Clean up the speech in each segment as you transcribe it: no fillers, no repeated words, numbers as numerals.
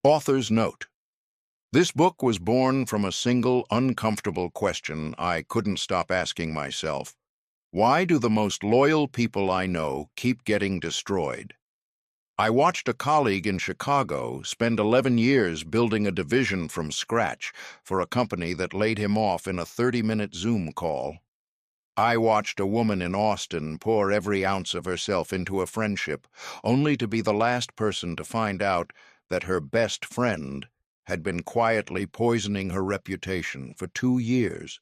Author's note. This book was born from a single uncomfortable question I couldn't stop asking myself. Why do the most loyal people I know keep getting destroyed? I watched a colleague in Chicago spend 11 years building a division from scratch for a company that laid him off in a 30-minute Zoom call. I watched a woman in Austin pour every ounce of herself into a friendship, only to be the last person to find out that her best friend had been quietly poisoning her reputation for 2 years.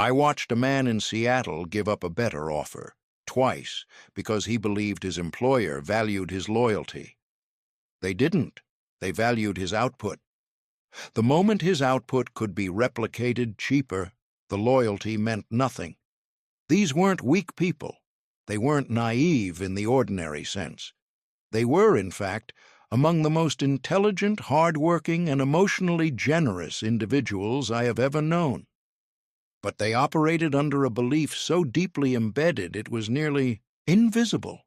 I watched a man in Seattle give up a better offer, twice, because he believed his employer valued his loyalty. They didn't. They valued his output. The moment his output could be replicated cheaper, the loyalty meant nothing. These weren't weak people. They weren't naive in the ordinary sense. They were, in fact, among the most intelligent, hard-working, and emotionally generous individuals I have ever known. But they operated under a belief so deeply embedded it was nearly invisible.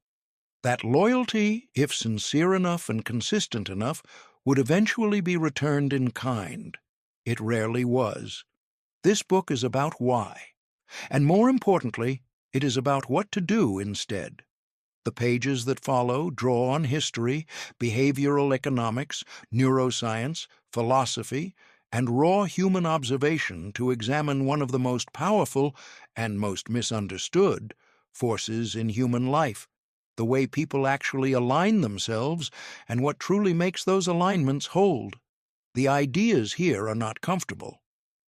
That loyalty, if sincere enough and consistent enough, would eventually be returned in kind. It rarely was. This book is about why. And more importantly, it is about what to do instead. The pages that follow draw on history, behavioral economics, neuroscience, philosophy, and raw human observation to examine one of the most powerful and most misunderstood forces in human life, the way people actually align themselves and what truly makes those alignments hold. The ideas here are not comfortable.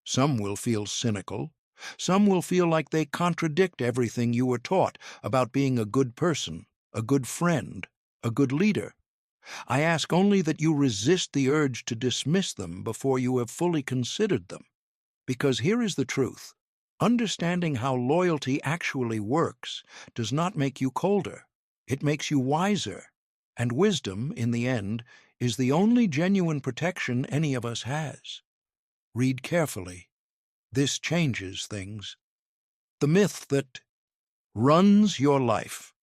Some will feel cynical. Some will feel like they contradict everything you were taught about being a good person, a good friend, a good leader. I ask only that you resist the urge to dismiss them before you have fully considered them. Because here is the truth. Understanding how loyalty actually works does not make you colder. It makes you wiser. And wisdom, in the end, is the only genuine protection any of us has. Read carefully. This changes things. The myth that runs your life.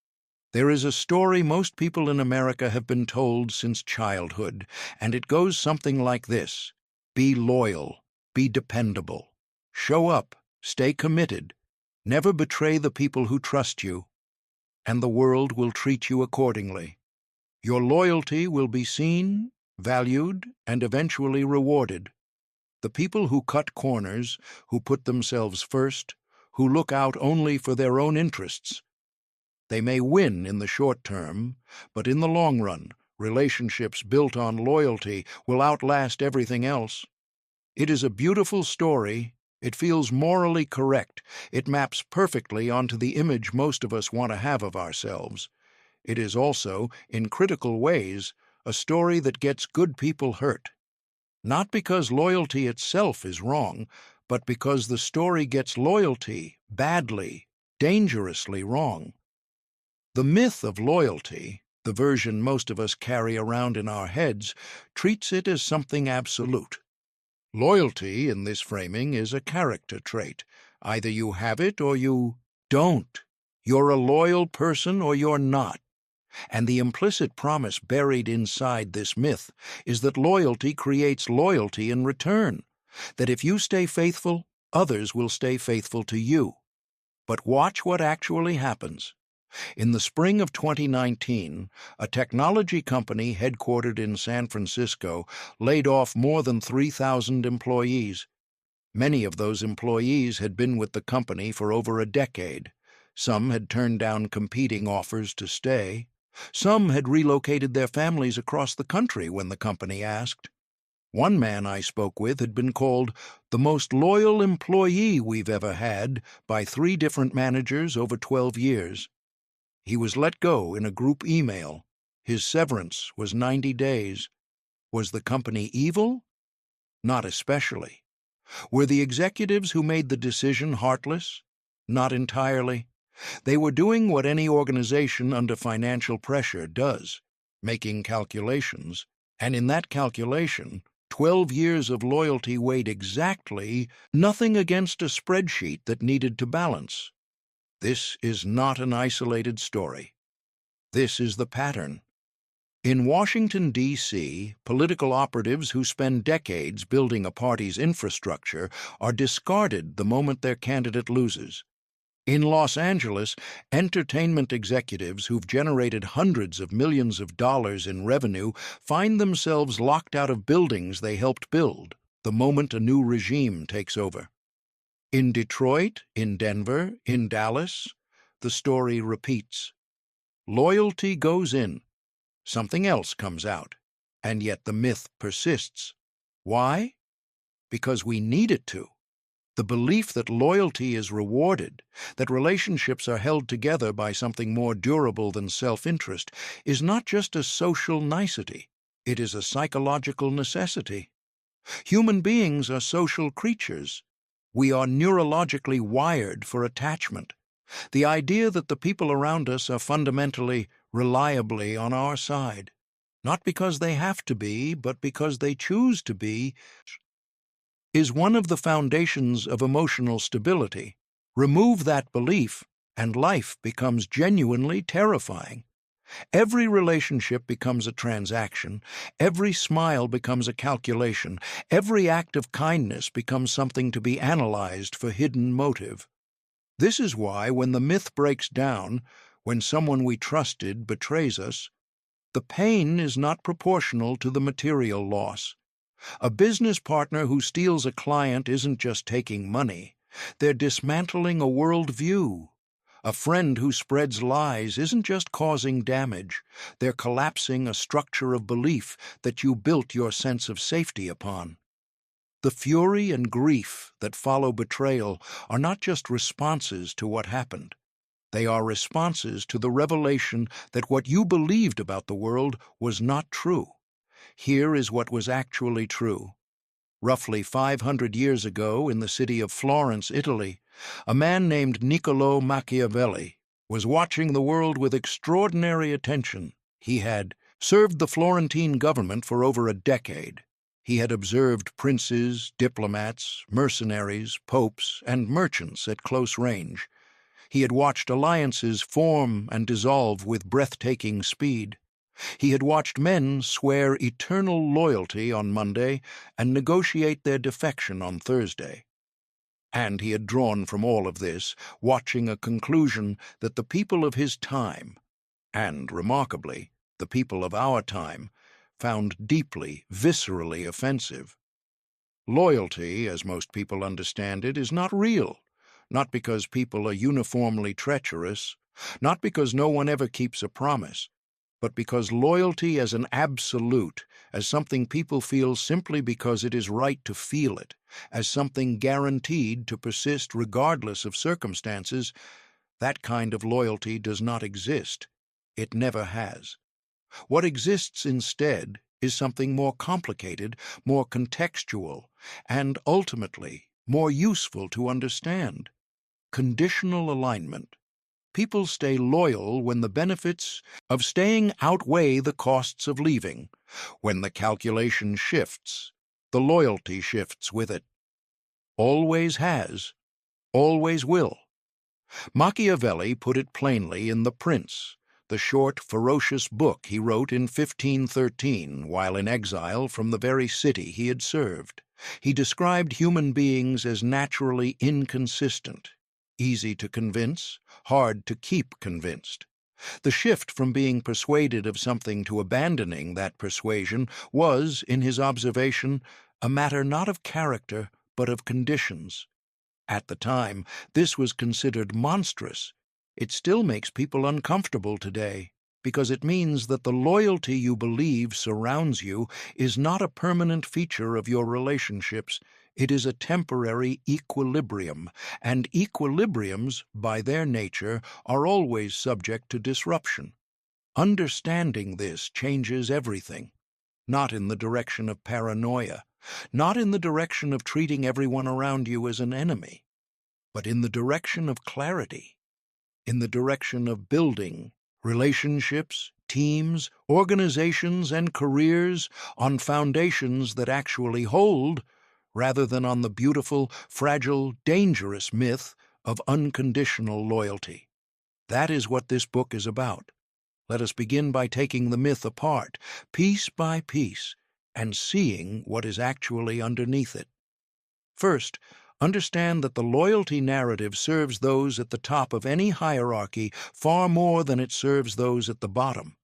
There is a story most people in America have been told since childhood, and it goes something like this. Be loyal, be dependable, show up, stay committed, never betray the people who trust you, and the world will treat you accordingly. Your loyalty will be seen, valued, and eventually rewarded. The people who cut corners, who put themselves first, who look out only for their own interests, they may win in the short term, but in the long run, relationships built on loyalty will outlast everything else. It is a beautiful story. It feels morally correct. It maps perfectly onto the image most of us want to have of ourselves. It is also, in critical ways, a story that gets good people hurt. Not because loyalty itself is wrong, but because the story gets loyalty badly, dangerously wrong. The myth of loyalty, the version most of us carry around in our heads, treats it as something absolute. Loyalty, in this framing, is a character trait. Either you have it or you don't. You're a loyal person or you're not. And the implicit promise buried inside this myth is that loyalty creates loyalty in return, that if you stay faithful, others will stay faithful to you. But watch what actually happens. In the spring of 2019, a technology company headquartered in San Francisco laid off more than 3,000 employees. Many of those employees had been with the company for over a decade. Some had turned down competing offers to stay. Some had relocated their families across the country when the company asked. One man I spoke with had been called the most loyal employee we've ever had by 3 different managers over 12 years. He was let go in a group email. His severance was 90 days. Was the company evil? Not especially. Were the executives who made the decision heartless? Not entirely. They were doing what any organization under financial pressure does, making calculations, and in that calculation, 12 years of loyalty weighed exactly nothing against a spreadsheet that needed to balance. This is not an isolated story. This is the pattern. In Washington, D.C., political operatives who spend decades building a party's infrastructure are discarded the moment their candidate loses. In Los Angeles, entertainment executives who've generated hundreds of millions of dollars in revenue find themselves locked out of buildings they helped build the moment a new regime takes over. In Detroit, in Denver, in Dallas, the story repeats. Loyalty goes in, something else comes out, and yet the myth persists. Why? Because we need it to. The belief that loyalty is rewarded, that relationships are held together by something more durable than self-interest, is not just a social nicety, it is a psychological necessity. Human beings are social creatures. We are neurologically wired for attachment. The idea that the people around us are fundamentally, reliably on our side, not because they have to be, but because they choose to be, is one of the foundations of emotional stability. Remove that belief, and life becomes genuinely terrifying. Every relationship becomes a transaction, every smile becomes a calculation, every act of kindness becomes something to be analyzed for hidden motive. This is why, when the myth breaks down, when someone we trusted betrays us, the pain is not proportional to the material loss. A business partner who steals a client isn't just taking money, they're dismantling a worldview. A friend who spreads lies isn't just causing damage, they're collapsing a structure of belief that you built your sense of safety upon. The fury and grief that follow betrayal are not just responses to what happened. They are responses to the revelation that what you believed about the world was not true. Here is what was actually true. Roughly 500 years ago, in the city of Florence, Italy, a man named Niccolò Machiavelli was watching the world with extraordinary attention. He had served the Florentine government for over a decade. He had observed princes, diplomats, mercenaries, popes, and merchants at close range. He had watched alliances form and dissolve with breathtaking speed. He had watched men swear eternal loyalty on Monday and negotiate their defection on Thursday. And he had drawn from all of this, watching a conclusion that the people of his time, and, remarkably, the people of our time, found deeply, viscerally offensive. Loyalty, as most people understand it, is not real, not because people are uniformly treacherous, not because no one ever keeps a promise, but because loyalty as an absolute, as something people feel simply because it is right to feel it, as something guaranteed to persist regardless of circumstances, that kind of loyalty does not exist. It never has. What exists instead is something more complicated, more contextual, and ultimately more useful to understand. Conditional alignment. People stay loyal when the benefits of staying outweigh the costs of leaving. When the calculation shifts, the loyalty shifts with it. Always has, always will. Machiavelli put it plainly in The Prince, the short, ferocious book he wrote in 1513 while in exile from the very city he had served. He described human beings as naturally inconsistent, easy to convince, hard to keep convinced. The shift from being persuaded of something to abandoning that persuasion was, in his observation, a matter not of character but of conditions. At the time, this was considered monstrous. It still makes people uncomfortable today, because it means that the loyalty you believe surrounds you is not a permanent feature of your relationships. It is a temporary equilibrium, and equilibriums, by their nature, are always subject to disruption. Understanding this changes everything, not in the direction of paranoia, not in the direction of treating everyone around you as an enemy, but in the direction of clarity, in the direction of building relationships, teams, organizations, and careers on foundations that actually hold, rather than on the beautiful, fragile, dangerous myth of unconditional loyalty. That is what this book is about. Let us begin by taking the myth apart, piece by piece, and seeing what is actually underneath it. First, understand that the loyalty narrative serves those at the top of any hierarchy far more than it serves those at the bottom.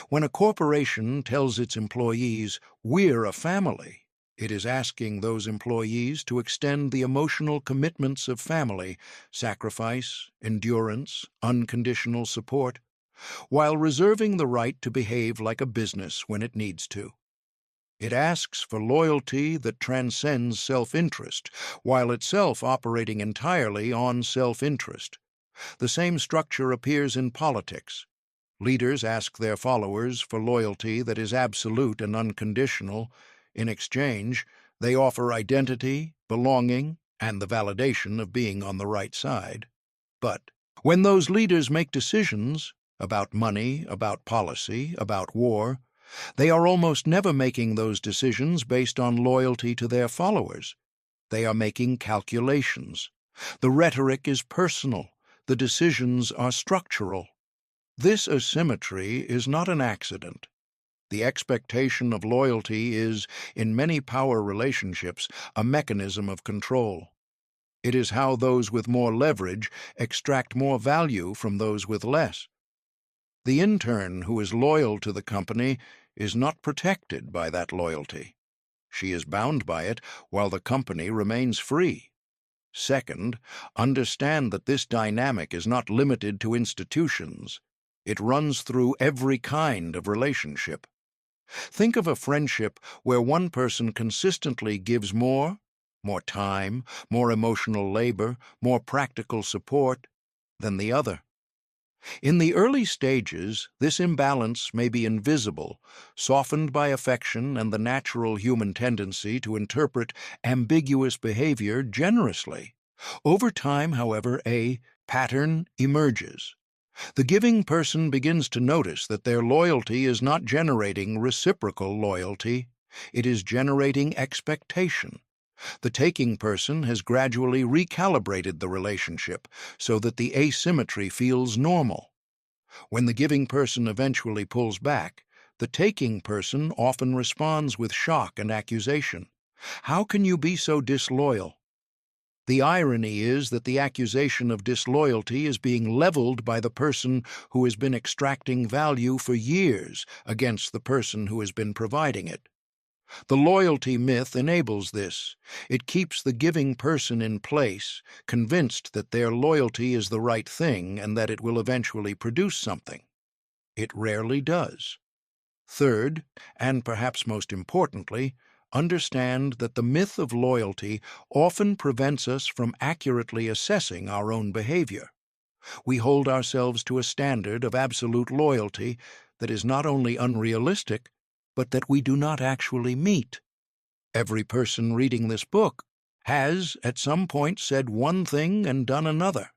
When a corporation tells its employees, "We're a family," it is asking those employees to extend the emotional commitments of family, sacrifice, endurance, unconditional support, while reserving the right to behave like a business when it needs to. It asks for loyalty that transcends self-interest, while itself operating entirely on self-interest. The same structure appears in politics. Leaders ask their followers for loyalty that is absolute and unconditional. In exchange, they offer identity, belonging, and the validation of being on the right side. But when those leaders make decisions about money, about policy, about war, they are almost never making those decisions based on loyalty to their followers. They are making calculations. The rhetoric is personal. The decisions are structural. This asymmetry is not an accident. The expectation of loyalty is, in many power relationships, a mechanism of control. It is how those with more leverage extract more value from those with less. The intern who is loyal to the company is not protected by that loyalty. She is bound by it while the company remains free. Second, understand that this dynamic is not limited to institutions. It runs through every kind of relationship. Think of a friendship where one person consistently gives more time, more emotional labor, more practical support than the other. In the early stages, this imbalance may be invisible, softened by affection and the natural human tendency to interpret ambiguous behavior generously. Over time, however, a pattern emerges. The giving person begins to notice that their loyalty is not generating reciprocal loyalty. It is generating expectation. The taking person has gradually recalibrated the relationship so that the asymmetry feels normal. When the giving person eventually pulls back, the taking person often responds with shock and accusation. "How can you be so disloyal?" The irony is that the accusation of disloyalty is being leveled by the person who has been extracting value for years against the person who has been providing it. The loyalty myth enables this. It keeps the giving person in place, convinced that their loyalty is the right thing and that it will eventually produce something. It rarely does. Third, and perhaps most importantly, understand that the myth of loyalty often prevents us from accurately assessing our own behavior. We hold ourselves to a standard of absolute loyalty that is not only unrealistic, but that we do not actually meet. Every person reading this book has, at some point, said one thing and done another,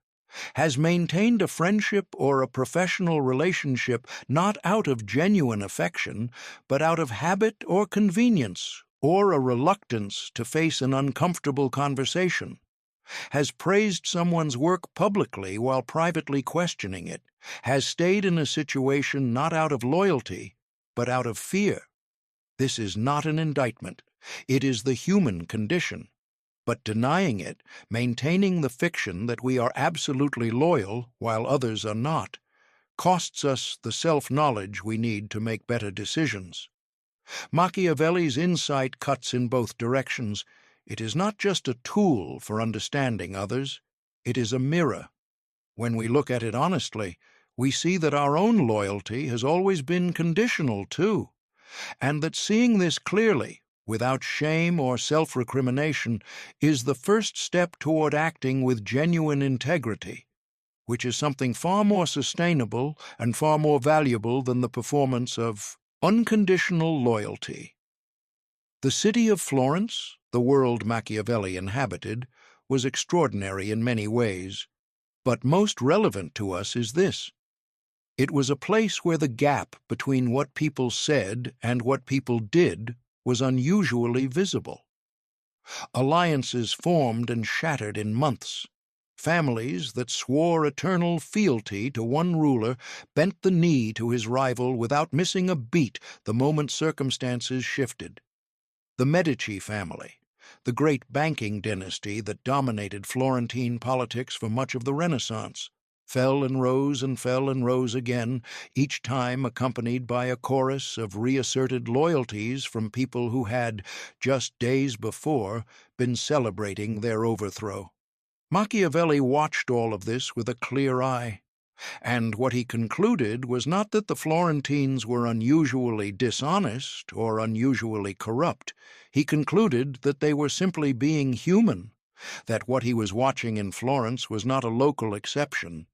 has maintained a friendship or a professional relationship not out of genuine affection, but out of habit or convenience, or a reluctance to face an uncomfortable conversation, has praised someone's work publicly while privately questioning it, has stayed in a situation not out of loyalty, but out of fear. This is not an indictment. It is the human condition. But denying it, maintaining the fiction that we are absolutely loyal while others are not, costs us the self-knowledge we need to make better decisions. Machiavelli's insight cuts in both directions. It is not just a tool for understanding others. It is a mirror. When we look at it honestly, we see that our own loyalty has always been conditional too, and that seeing this clearly, without shame or self-recrimination, is the first step toward acting with genuine integrity, which is something far more sustainable and far more valuable than the performance of unconditional loyalty. The city of Florence, the world Machiavelli inhabited, was extraordinary in many ways, but most relevant to us is this. It was a place where the gap between what people said and what people did was unusually visible. Alliances formed and shattered in months. Families that swore eternal fealty to one ruler bent the knee to his rival without missing a beat the moment circumstances shifted. The Medici family, the great banking dynasty that dominated Florentine politics for much of the Renaissance, fell and rose again, each time accompanied by a chorus of reasserted loyalties from people who had, just days before, been celebrating their overthrow. Machiavelli watched all of this with a clear eye, and what he concluded was not that the Florentines were unusually dishonest or unusually corrupt. He concluded that they were simply being human, that what he was watching in Florence was not a local exception.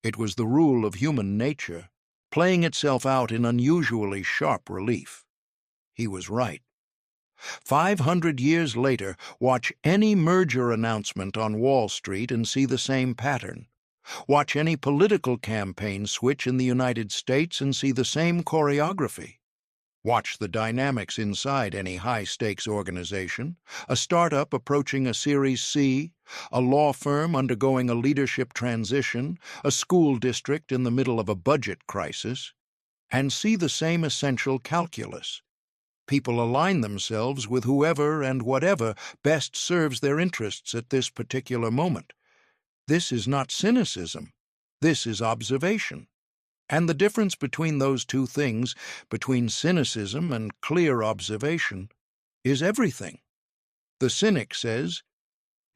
It was the rule of human nature, playing itself out in unusually sharp relief. He was right. 500 years later, watch any merger announcement on Wall Street and see the same pattern. Watch any political campaign switch in the United States and see the same choreography. Watch the dynamics inside any high-stakes organization, a startup approaching a Series C, a law firm undergoing a leadership transition, a school district in the middle of a budget crisis, and see the same essential calculus. People align themselves with whoever and whatever best serves their interests at this particular moment. This is not cynicism. This is observation. And the difference between those two things, between cynicism and clear observation, is everything. The cynic says,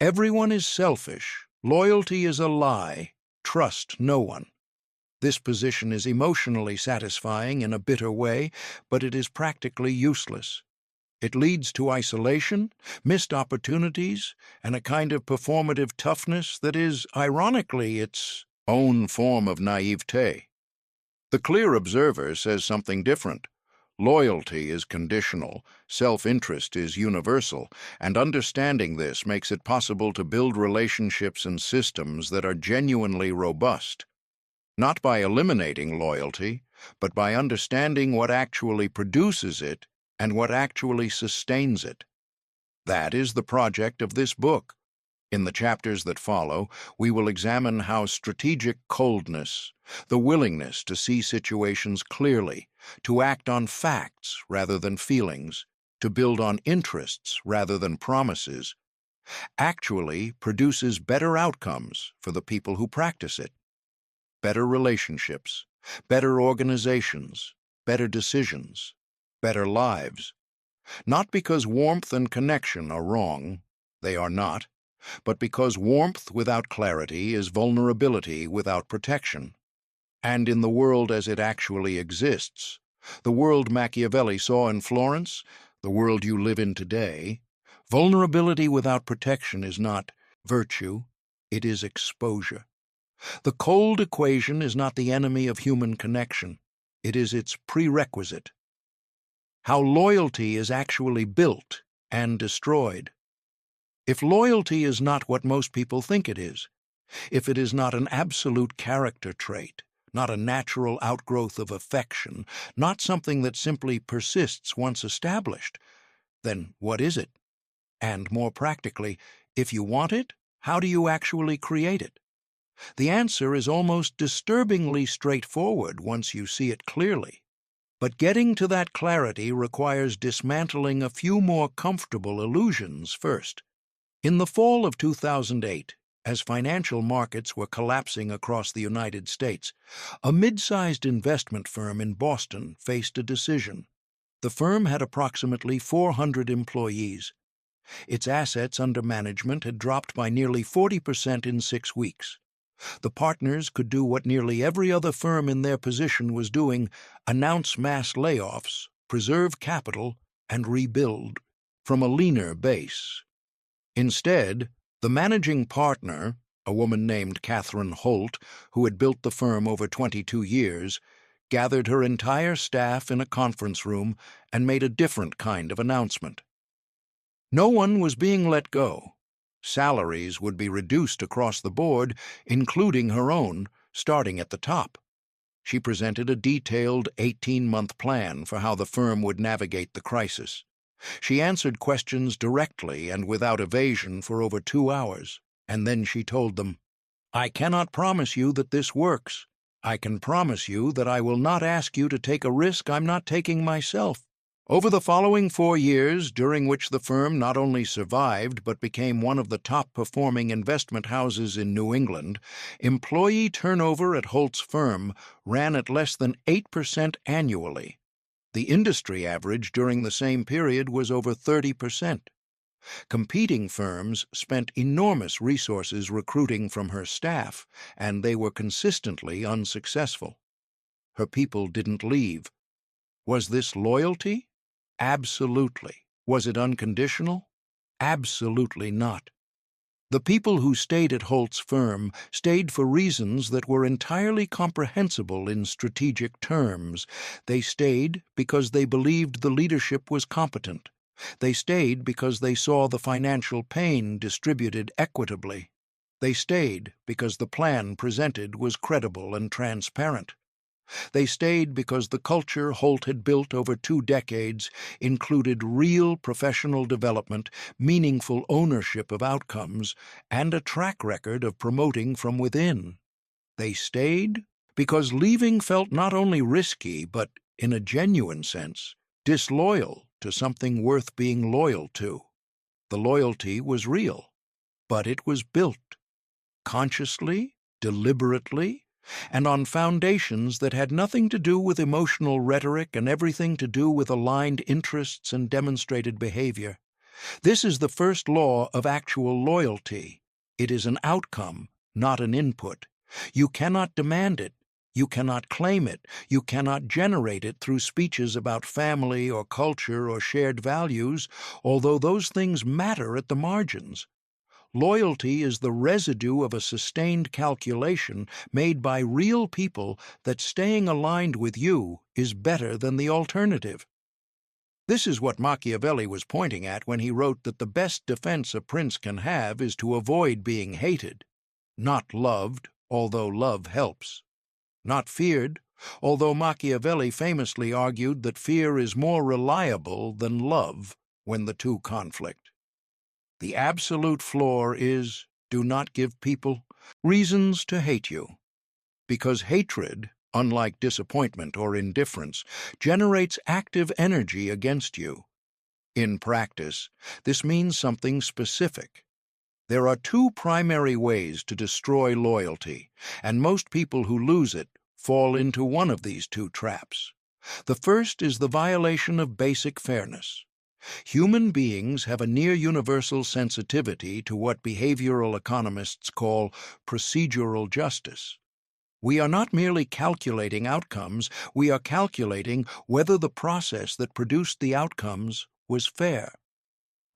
"Everyone is selfish, loyalty is a lie, trust no one." This position is emotionally satisfying in a bitter way, but it is practically useless. It leads to isolation, missed opportunities, and a kind of performative toughness that is, ironically, its own form of naivete. The clear observer says something different. Loyalty is conditional, self-interest is universal, and understanding this makes it possible to build relationships and systems that are genuinely robust. Not by eliminating loyalty, but by understanding what actually produces it and what actually sustains it. That is the project of this book. In the chapters that follow, we will examine how strategic coldness, the willingness to see situations clearly, to act on facts rather than feelings, to build on interests rather than promises, actually produces better outcomes for the people who practice it. Better relationships, better organizations, better decisions, better lives. Not because warmth and connection are wrong, they are not, but because warmth without clarity is vulnerability without protection. And in the world as it actually exists, the world Machiavelli saw in Florence, the world you live in today, vulnerability without protection is not virtue, it is exposure. The cold equation is not the enemy of human connection, it is its prerequisite. How loyalty is actually built and destroyed. If loyalty is not what most people think it is, if it is not an absolute character trait, not a natural outgrowth of affection, not something that simply persists once established, then what is it? And more practically, if you want it, how do you actually create it? The answer is almost disturbingly straightforward once you see it clearly. But getting to that clarity requires dismantling a few more comfortable illusions first. In the fall of 2008, as financial markets were collapsing across the United States, a mid-sized investment firm in Boston faced a decision. The firm had approximately 400 employees. Its assets under management had dropped by nearly 40% in 6 weeks. The partners could do what nearly every other firm in their position was doing: announce mass layoffs, preserve capital, and rebuild from a leaner base. Instead, the managing partner, a woman named Catherine Holt, who had built the firm over 22 years, gathered her entire staff in a conference room and made a different kind of announcement. No one was being let go. Salaries would be reduced across the board, including her own, starting at the top. She presented a detailed 18-month plan for how the firm would navigate the crisis. She answered questions directly and without evasion for over 2 hours, and then she told them, I cannot promise you that this works. I can promise you that I will not ask you to take a risk I'm not taking myself. Over the following 4 years, during which the firm not only survived but became one of the top-performing investment houses in New England, employee turnover at Holt's firm ran at less than 8% annually. The industry average during the same period was over 30%. Competing firms spent enormous resources recruiting from her staff, and they were consistently unsuccessful. Her people didn't leave. Was this loyalty? Absolutely. Was it unconditional? Absolutely not. The people who stayed at Holt's firm stayed for reasons that were entirely comprehensible in strategic terms. They stayed because they believed the leadership was competent. They stayed because they saw the financial pain distributed equitably. They stayed because the plan presented was credible and transparent. They stayed because the culture Holt had built over 2 decades included real professional development, meaningful ownership of outcomes, and a track record of promoting from within. They stayed because leaving felt not only risky, but, in a genuine sense, disloyal to something worth being loyal to. The loyalty was real, but it was built consciously, deliberately, and on foundations that had nothing to do with emotional rhetoric and everything to do with aligned interests and demonstrated behavior. This is the first law of actual loyalty. It is an outcome, not an input. You cannot demand it. You cannot claim it. You cannot generate it through speeches about family or culture or shared values, although those things matter at the margins. Loyalty is the residue of a sustained calculation made by real people that staying aligned with you is better than the alternative. This is what Machiavelli was pointing at when he wrote that the best defense a prince can have is to avoid being hated, not loved, although love helps, not feared, although Machiavelli famously argued that fear is more reliable than love when the two conflict. The absolute floor is, do not give people reasons to hate you, because hatred, unlike disappointment or indifference, generates active energy against you. In practice, this means something specific. There are 2 primary ways to destroy loyalty, and most people who lose it fall into one of these 2 traps. The first is the violation of basic fairness. Human beings have a near-universal sensitivity to what behavioral economists call procedural justice. We are not merely calculating outcomes, we are calculating whether the process that produced the outcomes was fair.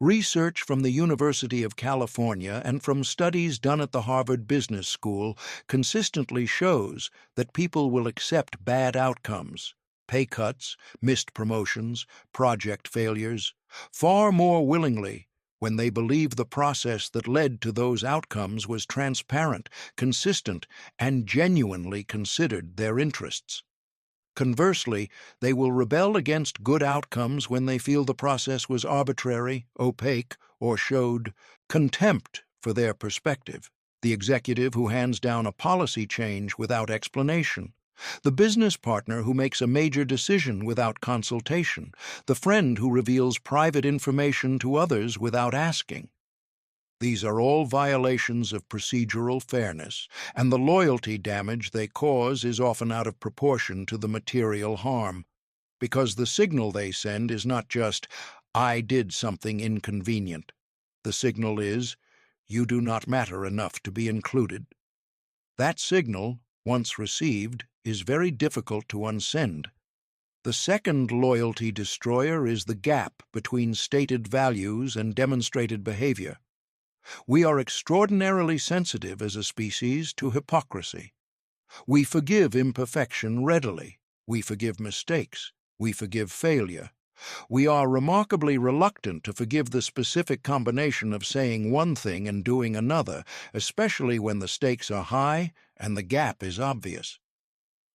Research from the University of California and from studies done at the Harvard Business School consistently shows that people will accept bad outcomes, pay cuts, missed promotions, project failures, far more willingly when they believe the process that led to those outcomes was transparent, consistent, and genuinely considered their interests. Conversely, they will rebel against good outcomes when they feel the process was arbitrary, opaque, or showed contempt for their perspective. The executive who hands down a policy change without explanation, the business partner who makes a major decision without consultation, the friend who reveals private information to others without asking. These are all violations of procedural fairness, and the loyalty damage they cause is often out of proportion to the material harm, because the signal they send is not just, "I did something inconvenient." The signal is, "You do not matter enough to be included." That signal, once received, is very difficult to unsend. The second loyalty destroyer is the gap between stated values and demonstrated behavior. We are extraordinarily sensitive as a species to hypocrisy. We forgive imperfection readily. We forgive mistakes. We forgive failure. We are remarkably reluctant to forgive the specific combination of saying one thing and doing another, especially when the stakes are high and the gap is obvious.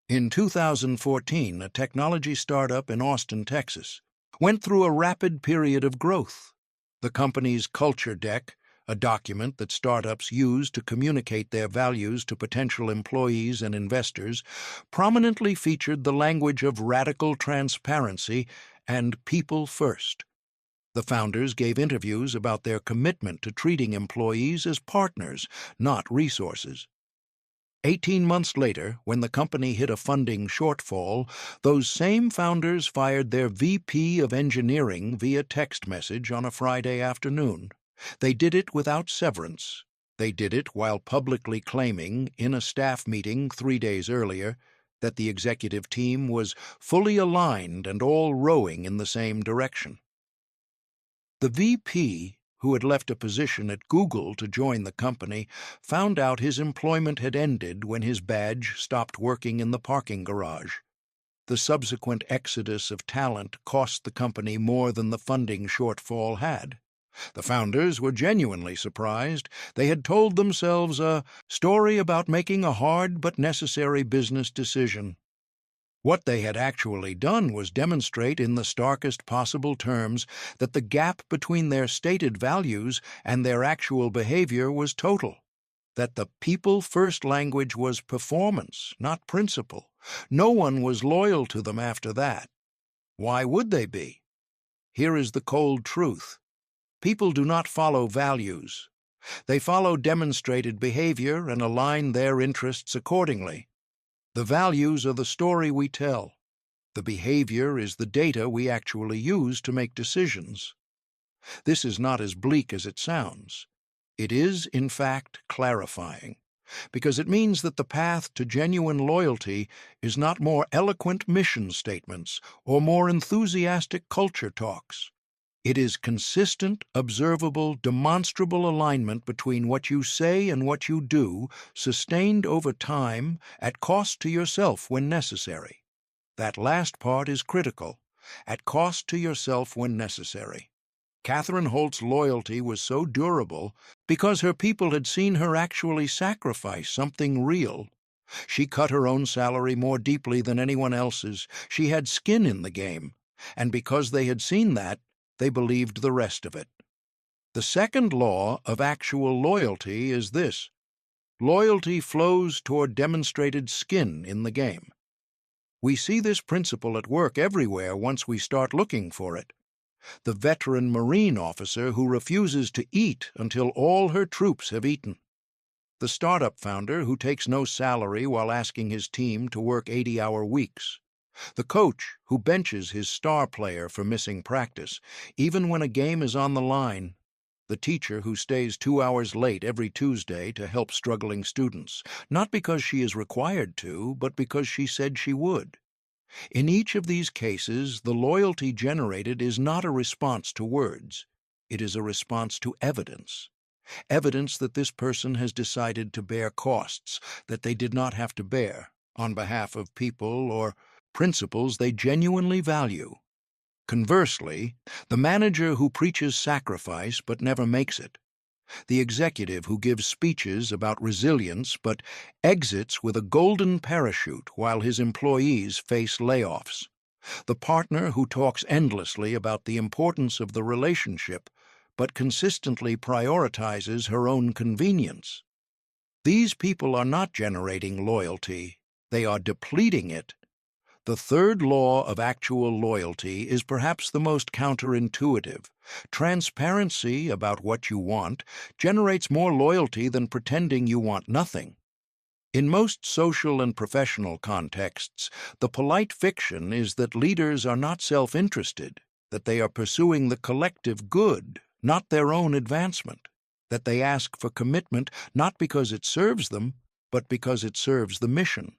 In 2014, a technology startup in Austin, Texas, went through a rapid period of growth. The company's culture deck, a document that startups use to communicate their values to potential employees and investors, prominently featured the language of radical transparency and people first. The founders gave interviews about their commitment to treating employees as partners, not resources. 18 months later, when the company hit a funding shortfall, those same founders fired their VP of engineering via text message on a Friday afternoon. They did it without severance. They did it while publicly claiming, in a staff meeting 3 days earlier, that the executive team was fully aligned and all rowing in the same direction. The VP, who had left a position at Google to join the company, found out his employment had ended when his badge stopped working in the parking garage. The subsequent exodus of talent cost the company more than the funding shortfall had. The founders were genuinely surprised. They had told themselves a story about making a hard but necessary business decision. What they had actually done was demonstrate in the starkest possible terms that the gap between their stated values and their actual behavior was total, that the people-first language was performance, not principle. No one was loyal to them after that. Why would they be? Here is the cold truth. People do not follow values. They follow demonstrated behavior and align their interests accordingly. The values are the story we tell. The behavior is the data we actually use to make decisions. This is not as bleak as it sounds. It is, in fact, clarifying, because it means that the path to genuine loyalty is not more eloquent mission statements or more enthusiastic culture talks. It is consistent, observable, demonstrable alignment between what you say and what you do, sustained over time, at cost to yourself when necessary. That last part is critical, at cost to yourself when necessary. Catherine Holt's loyalty was so durable because her people had seen her actually sacrifice something real. She cut her own salary more deeply than anyone else's. She had skin in the game, and because they had seen that, they believed the rest of it. The second law of actual loyalty is this: loyalty flows toward demonstrated skin in the game. We see this principle at work everywhere once we start looking for it. The veteran Marine officer who refuses to eat until all her troops have eaten. The startup founder who takes no salary while asking his team to work 80-hour weeks. The coach who benches his star player for missing practice, even when a game is on the line. The teacher who stays 2 hours late every Tuesday to help struggling students, not because she is required to, but because she said she would. In each of these cases, the loyalty generated is not a response to words. It is a response to evidence. Evidence that this person has decided to bear costs that they did not have to bear on behalf of people or principles they genuinely value. Conversely, the manager who preaches sacrifice but never makes it, the executive who gives speeches about resilience but exits with a golden parachute while his employees face layoffs, the partner who talks endlessly about the importance of the relationship but consistently prioritizes her own convenience. These people are not generating loyalty, they are depleting it. The third law of actual loyalty is perhaps the most counterintuitive. Transparency about what you want generates more loyalty than pretending you want nothing. In most social and professional contexts, the polite fiction is that leaders are not self-interested, that they are pursuing the collective good, not their own advancement, that they ask for commitment not because it serves them, but because it serves the mission.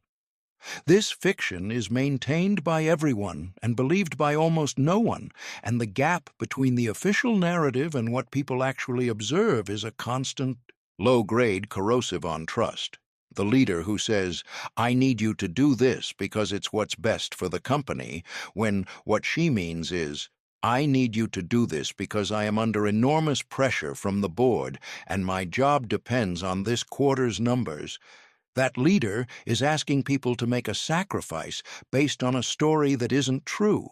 This fiction is maintained by everyone and believed by almost no one, and the gap between the official narrative and what people actually observe is a constant, low-grade corrosive on trust. The leader who says, "I need you to do this because it's what's best for the company," when what she means is, "I need you to do this because I am under enormous pressure from the board and my job depends on this quarter's numbers." That leader is asking people to make a sacrifice based on a story that isn't true.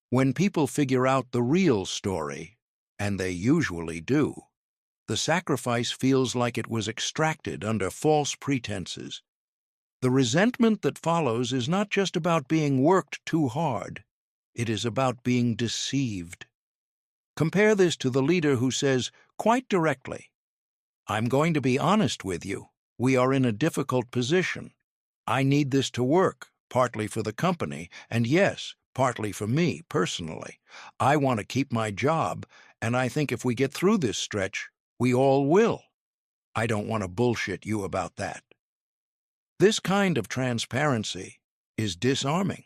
When people figure out the real story, and they usually do, The sacrifice feels like it was extracted under false pretenses. The resentment that follows is not just about being worked too hard. It is about being deceived. Compare this to the leader who says, quite directly, "I'm going to be honest with you. We are in a difficult position. I need this to work, partly for the company, and yes, partly for me personally. I want to keep my job, and I think if we get through this stretch, we all will. I don't want to bullshit you about that." This kind of transparency is disarming.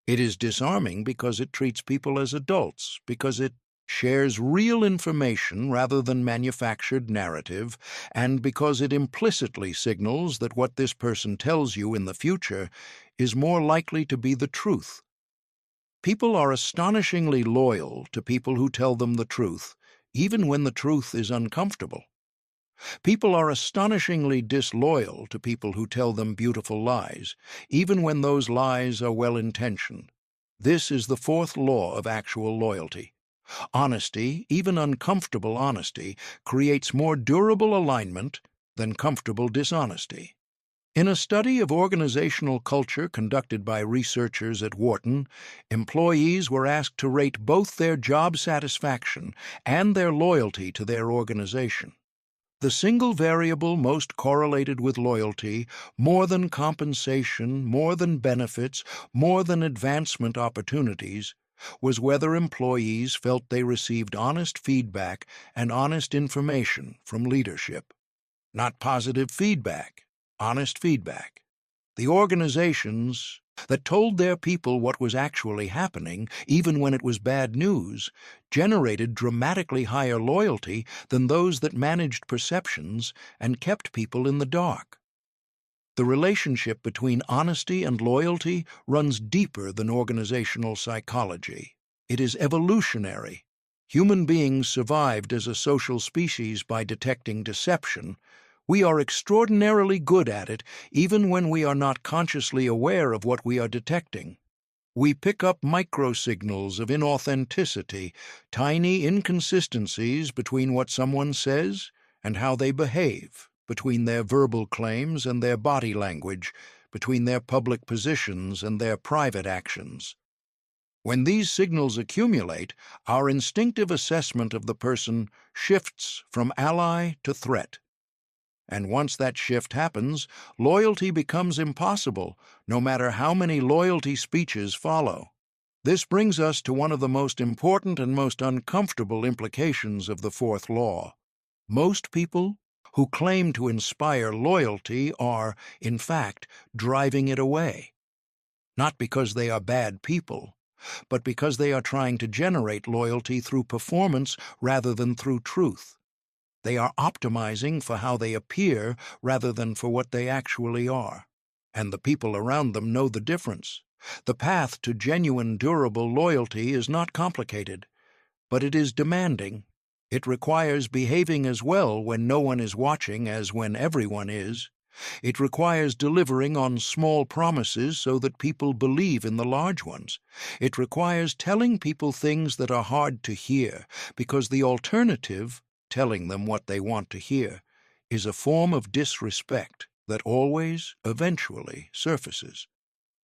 It is disarming because it treats people as adults, because it shares real information rather than manufactured narrative, and because it implicitly signals that what this person tells you in the future is more likely to be the truth. People are astonishingly loyal to people who tell them the truth, even when the truth is uncomfortable. People are astonishingly disloyal to people who tell them beautiful lies, even when those lies are well-intentioned. This is the fourth law of actual loyalty. Honesty, even uncomfortable honesty, creates more durable alignment than comfortable dishonesty. In a study of organizational culture conducted by researchers at Wharton, employees were asked to rate both their job satisfaction and their loyalty to their organization. The single variable most correlated with loyalty, more than compensation, more than benefits, more than advancement opportunities, was whether employees felt they received honest feedback and honest information from leadership. Not positive feedback, honest feedback. The organizations that told their people what was actually happening, even when it was bad news, generated dramatically higher loyalty than those that managed perceptions and kept people in the dark. The relationship between honesty and loyalty runs deeper than organizational psychology. It is evolutionary. Human beings survived as a social species by detecting deception. We are extraordinarily good at it, even when we are not consciously aware of what we are detecting. We pick up microsignals of inauthenticity, tiny inconsistencies between what someone says and how they behave, between their verbal claims and their body language, between their public positions and their private actions. When these signals accumulate, our instinctive assessment of the person shifts from ally to threat. And once that shift happens, loyalty becomes impossible, no matter how many loyalty speeches follow. This brings us to one of the most important and most uncomfortable implications of the fourth law. Most people who claim to inspire loyalty are, in fact, driving it away. Not because they are bad people, but because they are trying to generate loyalty through performance rather than through truth. They are optimizing for how they appear rather than for what they actually are. And the people around them know the difference. The path to genuine, durable loyalty is not complicated, but it is demanding. It requires behaving as well when no one is watching as when everyone is. It requires delivering on small promises so that people believe in the large ones. It requires telling people things that are hard to hear, because the alternative, telling them what they want to hear, is a form of disrespect that always, eventually, surfaces.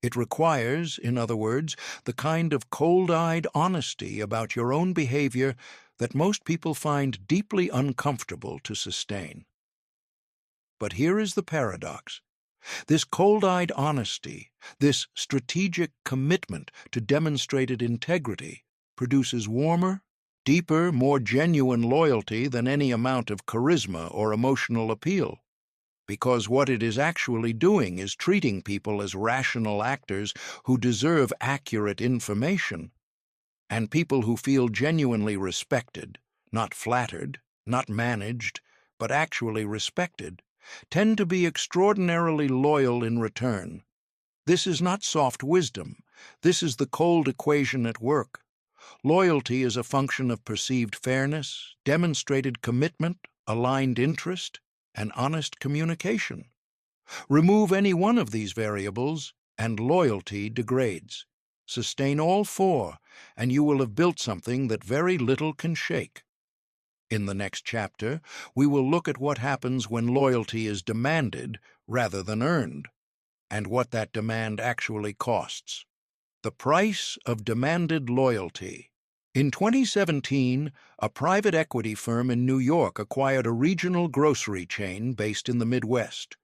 It requires, in other words, the kind of cold-eyed honesty about your own behavior that most people find deeply uncomfortable to sustain. But here is the paradox. This cold-eyed honesty, this strategic commitment to demonstrated integrity, produces warmer, deeper, more genuine loyalty than any amount of charisma or emotional appeal. Because what it is actually doing is treating people as rational actors who deserve accurate information. And people who feel genuinely respected, not flattered, not managed, but actually respected, tend to be extraordinarily loyal in return. This is not soft wisdom. This is the cold equation at work. Loyalty is a function of perceived fairness, demonstrated commitment, aligned interest, and honest communication. Remove any one of these variables, and loyalty degrades. Sustain all four, and you will have built something that very little can shake. In the next chapter, we will look at what happens when loyalty is demanded rather than earned, and what that demand actually costs. The price of demanded loyalty. In 2017, a private equity firm in New York acquired a regional grocery chain based in the Midwest.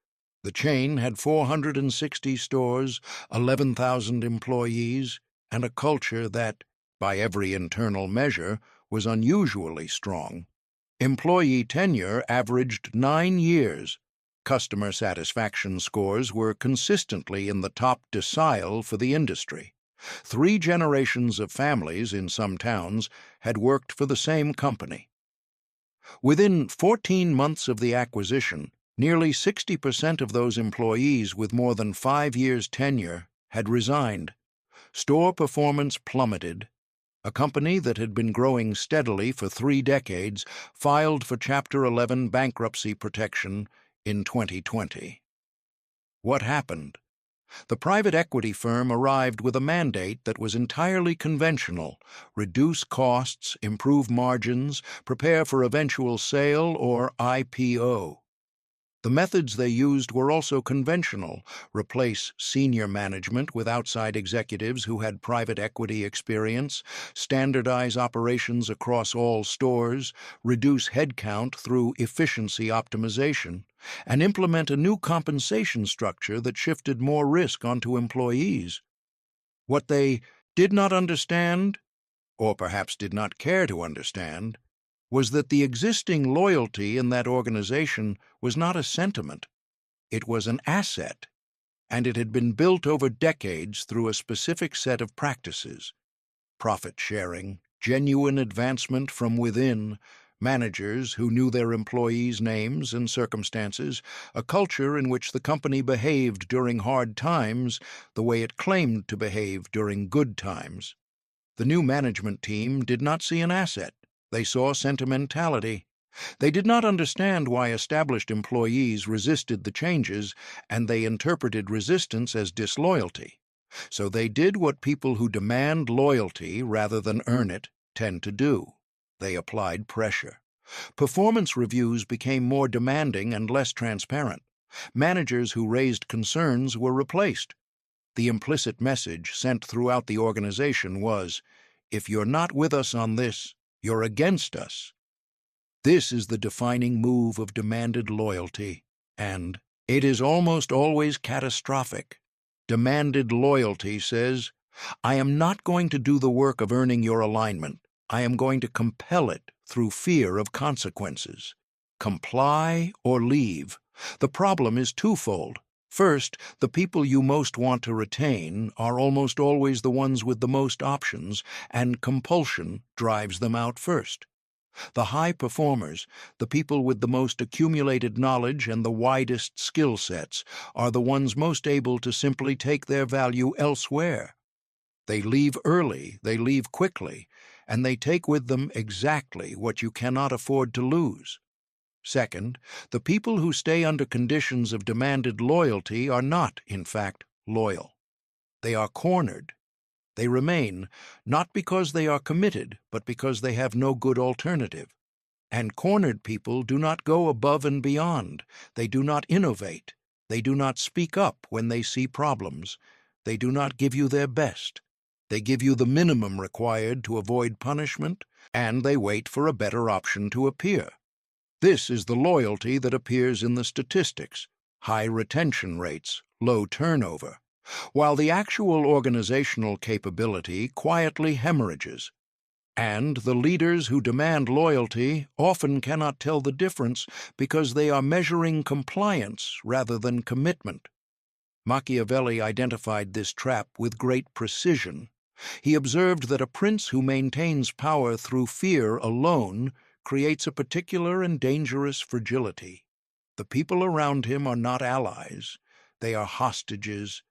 The chain had 460 stores, 11,000 employees, and a culture that, by every internal measure, was unusually strong. Employee tenure averaged 9 years. Customer satisfaction scores were consistently in the top decile for the industry. 3 generations of families in some towns had worked for the same company. Within 14 months of the acquisition, nearly 60% of those employees with more than 5 years' tenure had resigned. Store performance plummeted. A company that had been growing steadily for 3 decades filed for Chapter 11 bankruptcy protection in 2020. What happened? The private equity firm arrived with a mandate that was entirely conventional: reduce costs, improve margins, prepare for eventual sale or IPO. The methods they used were also conventional: replace senior management with outside executives who had private equity experience, standardize operations across all stores, reduce headcount through efficiency optimization, and implement a new compensation structure that shifted more risk onto employees. What they did not understand, or perhaps did not care to understand, was that the existing loyalty in that organization was not a sentiment. It was an asset, and it had been built over decades through a specific set of practices: profit sharing, genuine advancement from within, managers who knew their employees' names and circumstances, a culture in which the company behaved during hard times the way it claimed to behave during good times. The new management team did not see an asset. They saw sentimentality. They did not understand why established employees resisted the changes, and they interpreted resistance as disloyalty. So they did what people who demand loyalty rather than earn it tend to do. They applied pressure. Performance reviews became more demanding and less transparent. Managers who raised concerns were replaced. The implicit message sent throughout the organization was, "If you're not with us on this, you're against us." This is the defining move of demanded loyalty, and it is almost always catastrophic. Demanded loyalty says, "I am not going to do the work of earning your alignment. I am going to compel it through fear of consequences. Comply or leave." The problem is twofold. First, the people you most want to retain are almost always the ones with the most options, and compulsion drives them out first. The high performers, the people with the most accumulated knowledge and the widest skill sets, are the ones most able to simply take their value elsewhere. They leave early, they leave quickly, and they take with them exactly what you cannot afford to lose. Second, the people who stay under conditions of demanded loyalty are not, in fact, loyal. They are cornered. They remain, not because they are committed, but because they have no good alternative. And cornered people do not go above and beyond. They do not innovate. They do not speak up when they see problems. They do not give you their best. They give you the minimum required to avoid punishment, and they wait for a better option to appear. This is the loyalty that appears in the statistics: high retention rates, low turnover, while the actual organizational capability quietly hemorrhages. And the leaders who demand loyalty often cannot tell the difference because they are measuring compliance rather than commitment. Machiavelli identified this trap with great precision. He observed that a prince who maintains power through fear alone creates a particular and dangerous fragility. The people around him are not allies. They are hostages.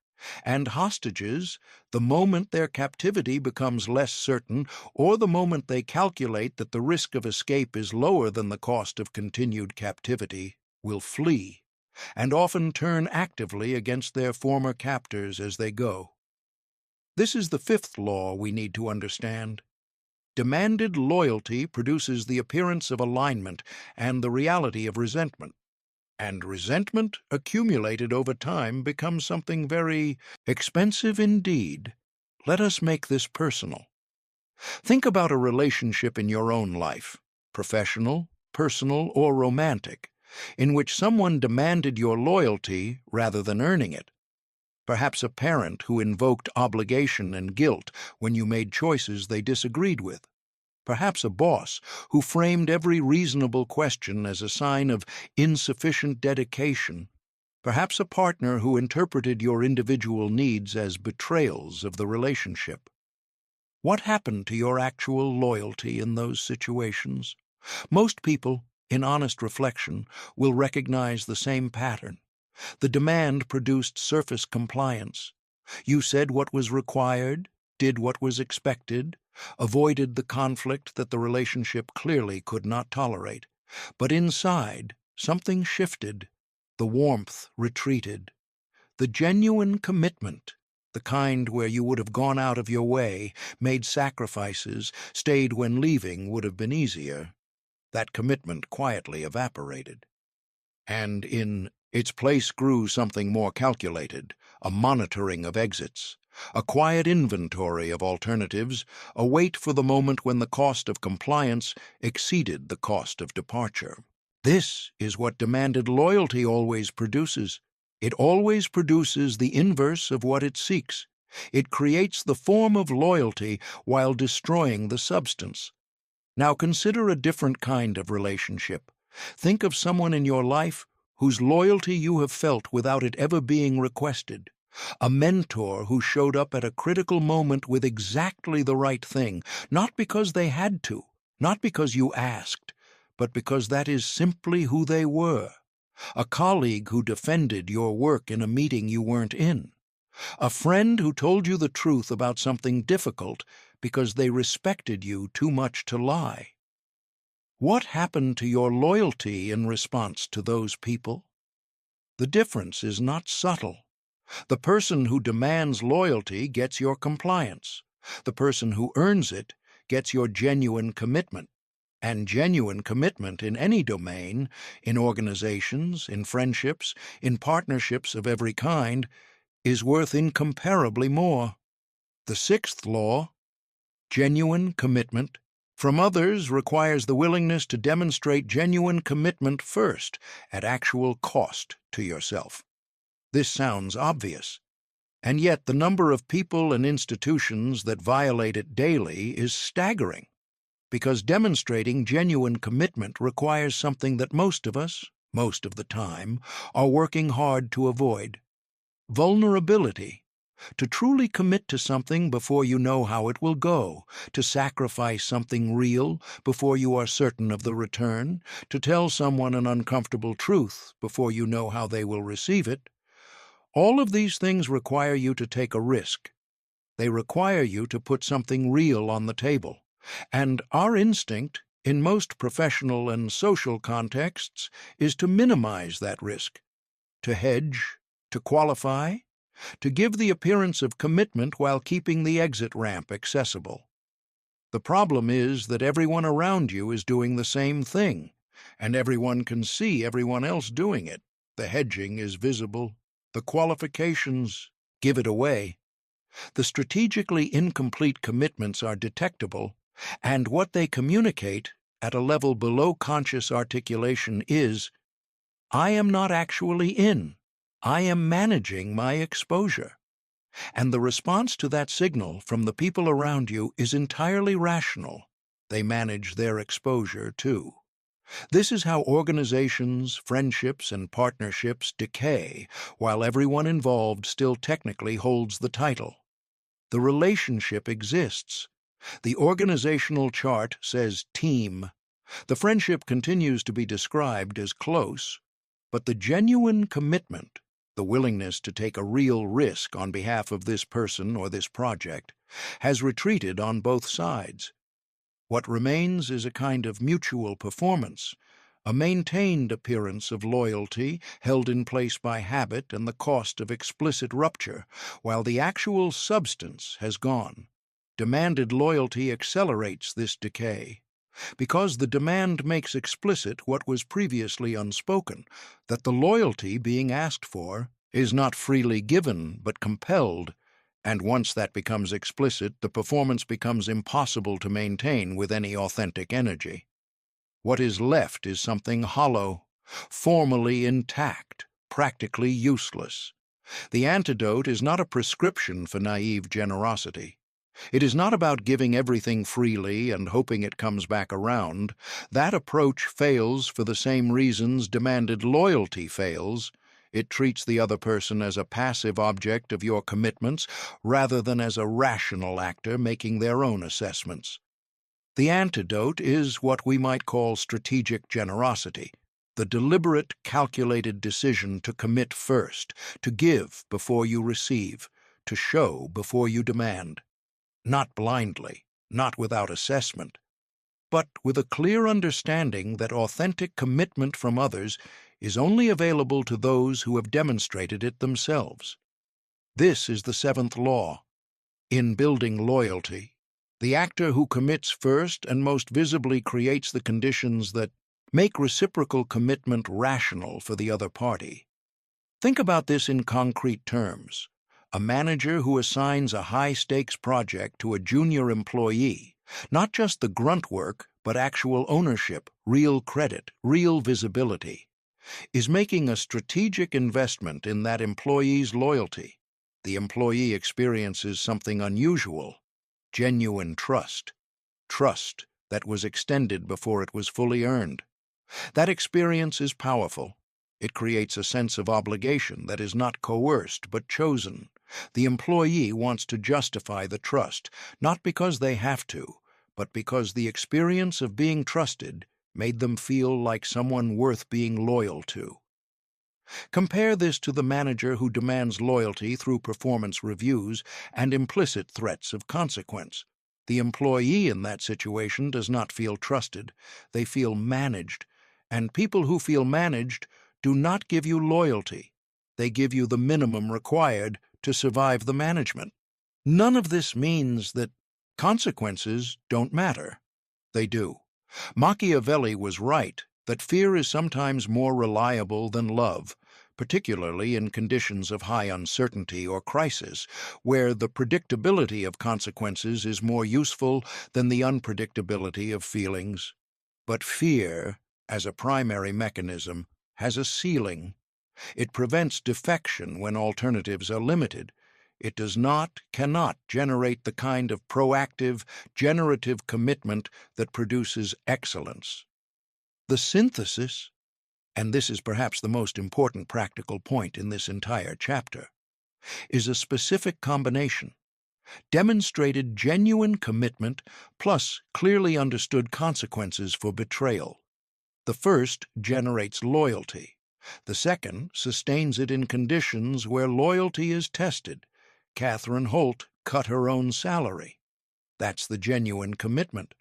And hostages, the moment their captivity becomes less certain, or the moment they calculate that the risk of escape is lower than the cost of continued captivity, will flee, and often turn actively against their former captors as they go. This is the fifth law we need to understand. Demanded loyalty produces the appearance of alignment and the reality of resentment. And resentment, accumulated over time, becomes something very expensive indeed. Let us make this personal. Think about a relationship in your own life, professional, personal, or romantic, in which someone demanded your loyalty rather than earning it. Perhaps a parent who invoked obligation and guilt when you made choices they disagreed with. Perhaps a boss who framed every reasonable question as a sign of insufficient dedication. Perhaps a partner who interpreted your individual needs as betrayals of the relationship. What happened to your actual loyalty in those situations? Most people, in honest reflection, will recognize the same pattern. The demand produced surface compliance. You said what was required, did what was expected, avoided the conflict that the relationship clearly could not tolerate. But inside, something shifted. The warmth retreated. The genuine commitment, the kind where you would have gone out of your way, made sacrifices, stayed when leaving would have been easier, that commitment quietly evaporated. And in its place grew something more calculated, a monitoring of exits, a quiet inventory of alternatives, a wait for the moment when the cost of compliance exceeded the cost of departure. This is what demanded loyalty always produces. It always produces the inverse of what it seeks. It creates the form of loyalty while destroying the substance. Now consider a different kind of relationship. Think of someone in your life whose loyalty you have felt without it ever being requested. A mentor who showed up at a critical moment with exactly the right thing, not because they had to, not because you asked, but because that is simply who they were. A colleague who defended your work in a meeting you weren't in. A friend who told you the truth about something difficult because they respected you too much to lie. What happened to your loyalty in response to those people? The difference is not subtle. The person who demands loyalty gets your compliance. The person who earns it gets your genuine commitment. And genuine commitment in any domain, in organizations, in friendships, in partnerships of every kind, is worth incomparably more. The sixth law, genuine commitment, from others requires the willingness to demonstrate genuine commitment first, at actual cost to yourself. This sounds obvious, and yet the number of people and institutions that violate it daily is staggering. Because demonstrating genuine commitment requires something that most of us, most of the time, are working hard to avoid. Vulnerability. To truly commit to something before you know how it will go, to sacrifice something real before you are certain of the return, to tell someone an uncomfortable truth before you know how they will receive it. All of these things require you to take a risk. They require you to put something real on the table. And our instinct, in most professional and social contexts, is to minimize that risk, to hedge, to qualify, to give the appearance of commitment while keeping the exit ramp accessible. The problem is that everyone around you is doing the same thing, and everyone can see everyone else doing it. The hedging is visible. The qualifications give it away. The strategically incomplete commitments are detectable, and what they communicate at a level below conscious articulation is, I am not actually in. I am managing my exposure. And the response to that signal from the people around you is entirely rational. They manage their exposure too. This is how organizations, friendships, and partnerships decay while everyone involved still technically holds the title. The relationship exists. The organizational chart says team. The friendship continues to be described as close, but the genuine commitment, the willingness to take a real risk on behalf of this person or this project, has retreated on both sides. What remains is a kind of mutual performance, a maintained appearance of loyalty held in place by habit and the cost of explicit rupture, while the actual substance has gone. demanded loyalty accelerates this decay, because the demand makes explicit what was previously unspoken, that the loyalty being asked for is not freely given but compelled, and once that becomes explicit, the performance becomes impossible to maintain with any authentic energy. What is left is something hollow, formally intact, practically useless. The antidote is not a prescription for naive generosity. It is not about giving everything freely and hoping it comes back around. That approach fails for the same reasons demanded loyalty fails. It treats the other person as a passive object of your commitments rather than as a rational actor making their own assessments. The antidote is what we might call strategic generosity, the deliberate, calculated decision to commit first, to give before you receive, to show before you demand. Not blindly, not without assessment, but with a clear understanding that authentic commitment from others is only available to those who have demonstrated it themselves. This is the seventh law. In building loyalty, the actor who commits first and most visibly creates the conditions that make reciprocal commitment rational for the other party. Think about this in concrete terms. A manager who assigns a high-stakes project to a junior employee, not just the grunt work, but actual ownership, real credit, real visibility, is making a strategic investment in that employee's loyalty. The employee experiences something unusual, genuine trust, trust that was extended before it was fully earned. That experience is powerful. It creates a sense of obligation that is not coerced but chosen. The employee wants to justify the trust, not because they have to, but because the experience of being trusted made them feel like someone worth being loyal to. Compare this to the manager who demands loyalty through performance reviews and implicit threats of consequence. The employee in that situation does not feel trusted. They feel managed, and people who feel managed do not give you loyalty. They give you the minimum required to survive the management. None of this means that consequences don't matter. They do. Machiavelli was right that fear is sometimes more reliable than love, particularly in conditions of high uncertainty or crisis, where the predictability of consequences is more useful than the unpredictability of feelings. But fear, as a primary mechanism, has a ceiling. It prevents defection when alternatives are limited. It does not, cannot generate the kind of proactive, generative commitment that produces excellence. The synthesis, and this is perhaps the most important practical point in this entire chapter, is a specific combination: demonstrated genuine commitment plus clearly understood consequences for betrayal. The first generates loyalty. The second sustains it in conditions where loyalty is tested. Catherine Holt cut her own salary. That's the genuine commitment.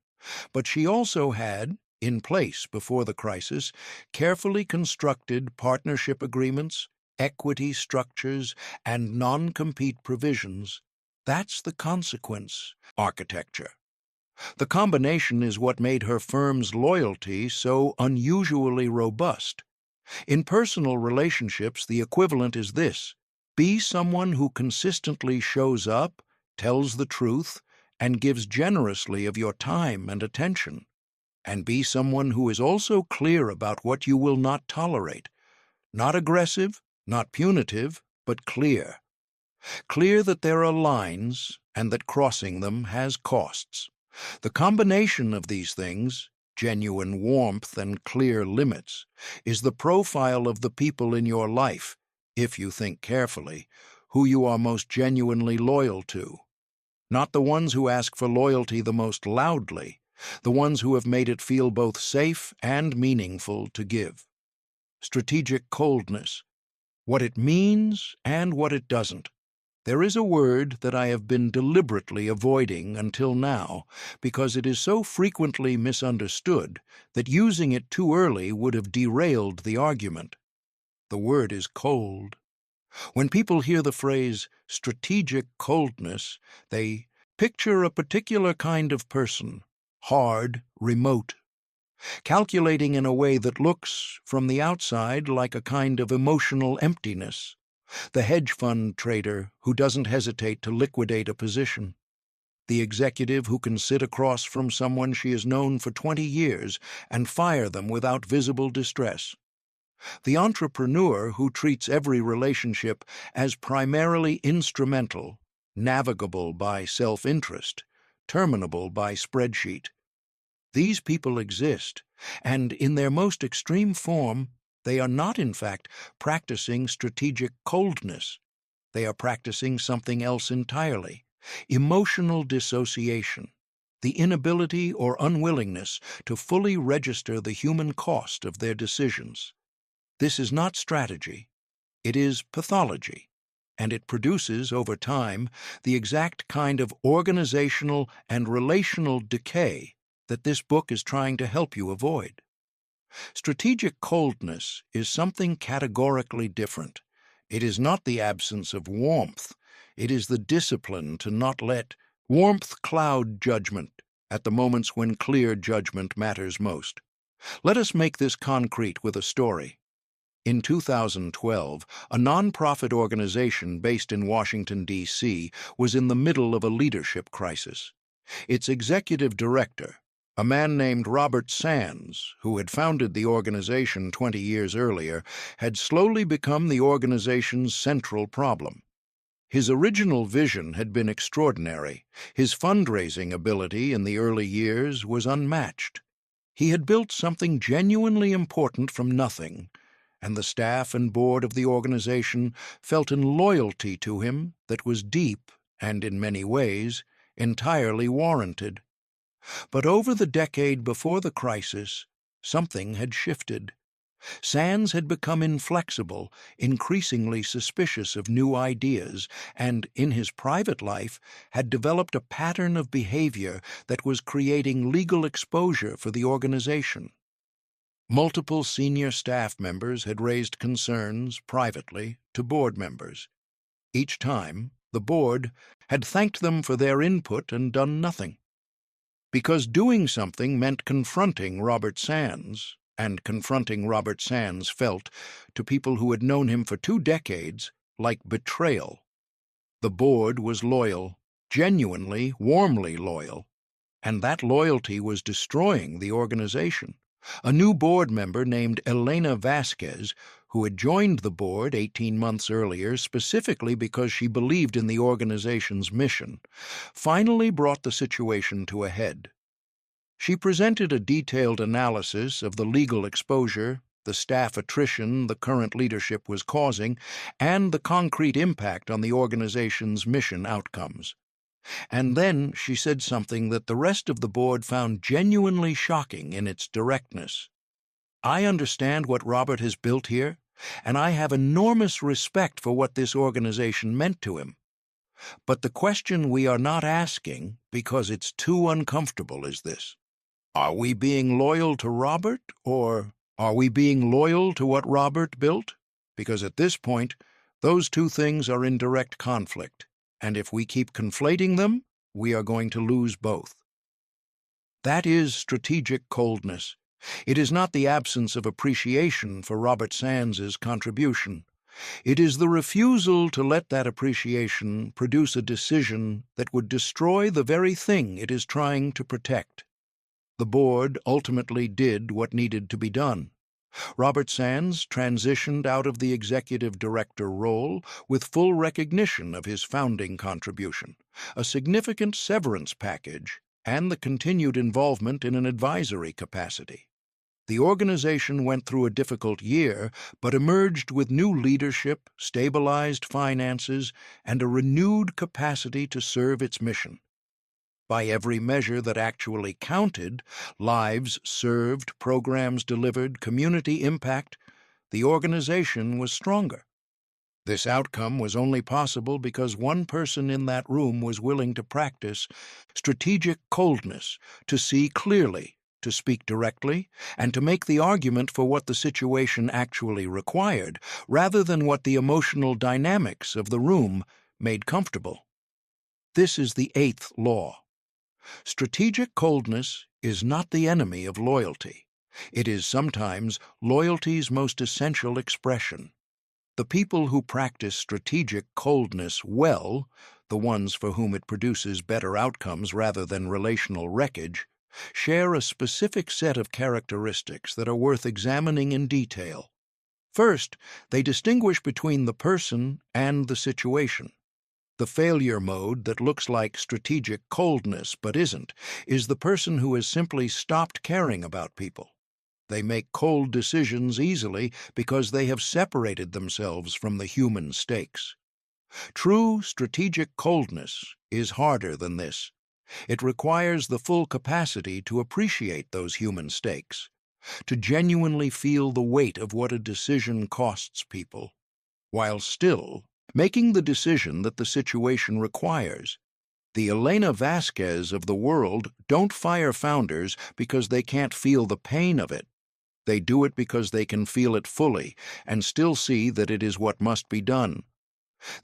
But she also had, in place before the crisis, carefully constructed partnership agreements, equity structures, and non-compete provisions. That's the consequence architecture. The combination is what made her firm's loyalty so unusually robust. In personal relationships, the equivalent is this: be someone who consistently shows up, tells the truth, and gives generously of your time and attention. And be someone who is also clear about what you will not tolerate. Not aggressive, not punitive, but clear. Clear that there are lines and that crossing them has costs. The combination of these things, genuine warmth and clear limits, is the profile of the people in your life, if you think carefully, who you are most genuinely loyal to. Not the ones who ask for loyalty the most loudly, the ones who have made it feel both safe and meaningful to give. Strategic coldness, what it means and what it doesn't. There is a word that I have been deliberately avoiding until now because it is so frequently misunderstood that using it too early would have derailed the argument. The word is cold. When people hear the phrase strategic coldness, they Picture a particular kind of person, hard, remote, calculating in a way that looks, from the outside, like a kind of emotional emptiness. The hedge fund trader who doesn't hesitate to liquidate a position. The executive who can sit across from someone she has known for 20 years and fire them without visible distress. The entrepreneur who treats every relationship as primarily instrumental, navigable by self-interest, terminable by spreadsheet. These people exist, and in their most extreme form, they are not, in fact, practicing strategic coldness. They are practicing something else entirely: emotional dissociation, the inability or unwillingness to fully register the human cost of their decisions. This is not strategy, it is pathology, and it produces, over time, the exact kind of organizational and relational decay that this book is trying to help you avoid. Strategic coldness is something categorically different. It is not the absence of warmth. It is the discipline to not let warmth cloud judgment at the moments when clear judgment matters most. Let us make this concrete with a story. In 2012, a nonprofit organization based in Washington, D.C., was in the middle of a leadership crisis. Its executive director, a man named Robert Sands, who had founded the organization 20 years earlier, had slowly become the organization's central problem. His original vision had been extraordinary. His fundraising ability in the early years was unmatched. He had built something genuinely important from nothing, and the staff and board of the organization felt a loyalty to him that was deep and, in many ways, entirely warranted. But over the decade before the crisis, something had shifted. Sands had become inflexible, increasingly suspicious of new ideas, and, in his private life, had developed a pattern of behavior that was creating legal exposure for the organization. Multiple senior staff members had raised concerns, privately, to board members. Each time, the board had thanked them for their input and done nothing. Because doing something meant confronting Robert Sands, and confronting Robert Sands felt, to people who had known him for 2 decades, like betrayal. The board was loyal, genuinely, warmly loyal, and that loyalty was destroying the organization. A new board member named Elena Vasquez, who had joined the board 18 months earlier specifically because she believed in the organization's mission, finally brought the situation to a head. She presented a detailed analysis of the legal exposure, the staff attrition the current leadership was causing, and the concrete impact on the organization's mission outcomes. And then she said something that the rest of the board found genuinely shocking in its directness. "I understand what Robert has built here, and I have enormous respect for what this organization meant to him. But the question we are not asking, because it's too uncomfortable, is this: are we being loyal to Robert, or are we being loyal to what Robert built? Because at this point, those two things are in direct conflict, and if we keep conflating them, we are going to lose both." That is strategic coldness. It is not the absence of appreciation for Robert Sands's contribution. It is the refusal to let that appreciation produce a decision that would destroy the very thing it is trying to protect. The board ultimately did what needed to be done. Robert Sands transitioned out of the executive director role with full recognition of his founding contribution, a significant severance package, and the continued involvement in an advisory capacity. The organization went through a difficult year, but emerged with new leadership, stabilized finances, and a renewed capacity to serve its mission. By every measure that actually counted, lives served, programs delivered, community impact, the organization was stronger. This outcome was only possible because one person in that room was willing to practice strategic coldness, to see clearly, to speak directly, and to make the argument for what the situation actually required, rather than what the emotional dynamics of the room made comfortable. This is the eighth law. Strategic coldness is not the enemy of loyalty. It is sometimes loyalty's most essential expression. The people who practice strategic coldness well, the ones for whom it produces better outcomes rather than relational wreckage, share a specific set of characteristics that are worth examining in detail. First, they distinguish between the person and the situation. The failure mode that looks like strategic coldness but isn't is the person who has simply stopped caring about people. They make cold decisions easily because they have separated themselves from the human stakes. True strategic coldness is harder than this. It requires the full capacity to appreciate those human stakes, to genuinely feel the weight of what a decision costs people, while still making the decision that the situation requires. The Elena Vasquez of the world don't fire founders because they can't feel the pain of it. They do it because they can feel it fully and still see that it is what must be done.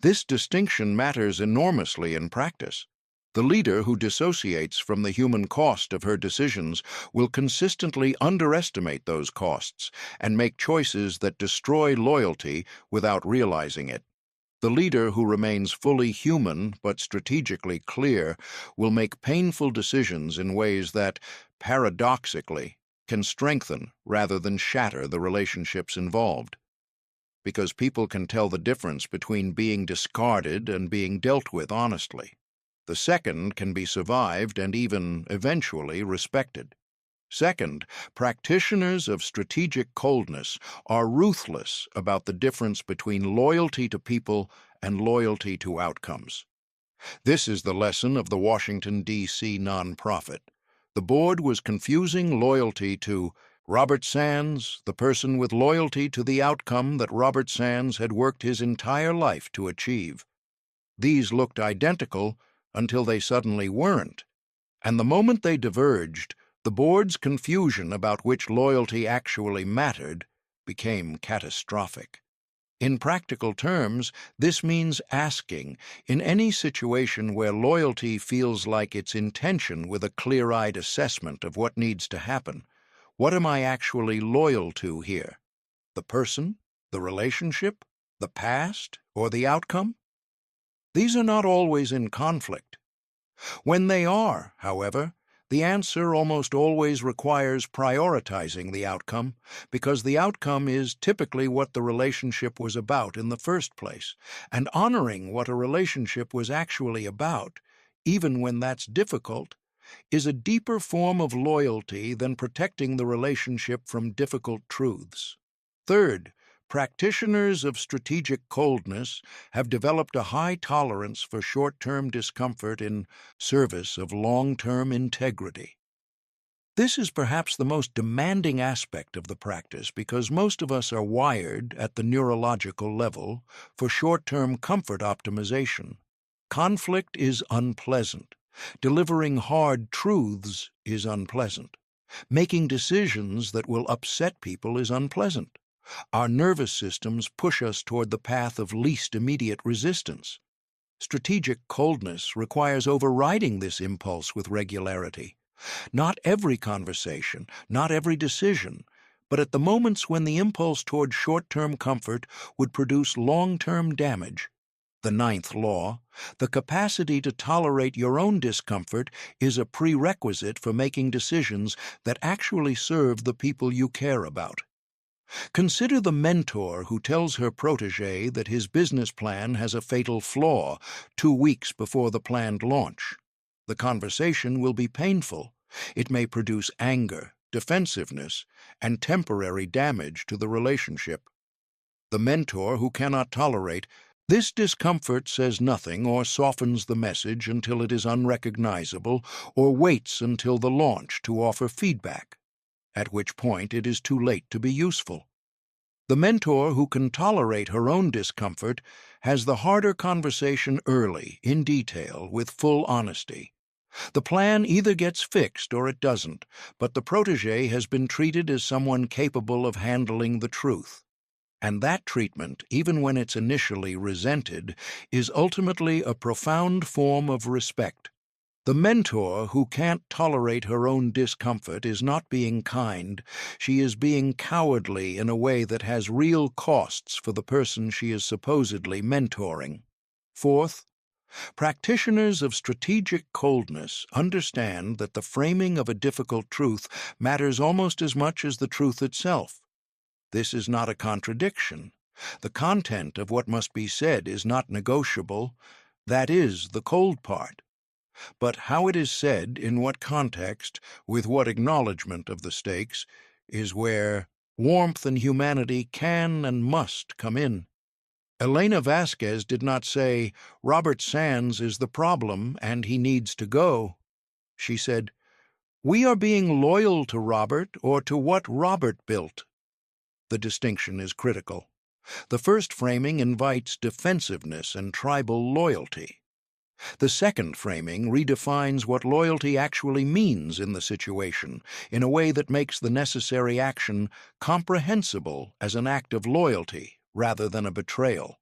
This distinction matters enormously in practice. The leader who dissociates from the human cost of her decisions will consistently underestimate those costs and make choices that destroy loyalty without realizing it. The leader who remains fully human but strategically clear will make painful decisions in ways that, paradoxically, can strengthen rather than shatter the relationships involved. Because people can tell the difference between being discarded and being dealt with honestly. The second can be survived and even, eventually, respected. Second, practitioners of strategic coldness are ruthless about the difference between loyalty to people and loyalty to outcomes. This is the lesson of the Washington, D.C. nonprofit. The board was confusing loyalty to Robert Sands, the person with loyalty to the outcome that Robert Sands had worked his entire life to achieve. These looked identical until they suddenly weren't, and the moment they diverged, the board's confusion about which loyalty actually mattered became catastrophic. In practical terms, this means asking, in any situation where loyalty feels like it's in tension with a clear-eyed assessment of what needs to happen, what am I actually loyal to here? The person, the relationship, the past, or the outcome? These are not always in conflict. When they are, however, the answer almost always requires prioritizing the outcome, because the outcome is typically what the relationship was about in the first place, and honoring what a relationship was actually about, even when that's difficult, is a deeper form of loyalty than protecting the relationship from difficult truths. Third, practitioners of strategic coldness have developed a high tolerance for short-term discomfort in service of long-term integrity. This is perhaps the most demanding aspect of the practice because most of us are wired at the neurological level for short-term comfort optimization. Conflict is unpleasant. Delivering hard truths is unpleasant. Making decisions that will upset people is unpleasant. Our nervous systems push us toward the path of least immediate resistance. Strategic coldness requires overriding this impulse with regularity. Not every conversation, not every decision, but at the moments when the impulse toward short-term comfort would produce long-term damage. The ninth law, the capacity to tolerate your own discomfort is a prerequisite for making decisions that actually serve the people you care about. Consider the mentor who tells her protege that his business plan has a fatal flaw 2 weeks before the planned launch. The conversation will be painful. It may produce anger, defensiveness, and temporary damage to the relationship. The mentor who cannot tolerate this discomfort says nothing or softens the message until it is unrecognizable or waits until the launch to offer feedback, at which point it is too late to be useful. The mentor who can tolerate her own discomfort has the harder conversation early, in detail, with full honesty. The plan either gets fixed or it doesn't, but the protege has been treated as someone capable of handling the truth. And that treatment, even when it's initially resented, is ultimately a profound form of respect. The mentor who can't tolerate her own discomfort is not being kind. She is being cowardly in a way that has real costs for the person she is supposedly mentoring. Fourth, practitioners of strategic coldness understand that the framing of a difficult truth matters almost as much as the truth itself. This is not a contradiction. The content of what must be said is not negotiable. That is the cold part. But how it is said, in what context, with what acknowledgement of the stakes, is where warmth and humanity can and must come in. Elena Vasquez did not say, "Robert Sands is the problem and he needs to go." She said, "We are being loyal to Robert or to what Robert built." The distinction is critical. The first framing invites defensiveness and tribal loyalty. The second framing redefines what loyalty actually means in the situation in a way that makes the necessary action comprehensible as an act of loyalty rather than a betrayal.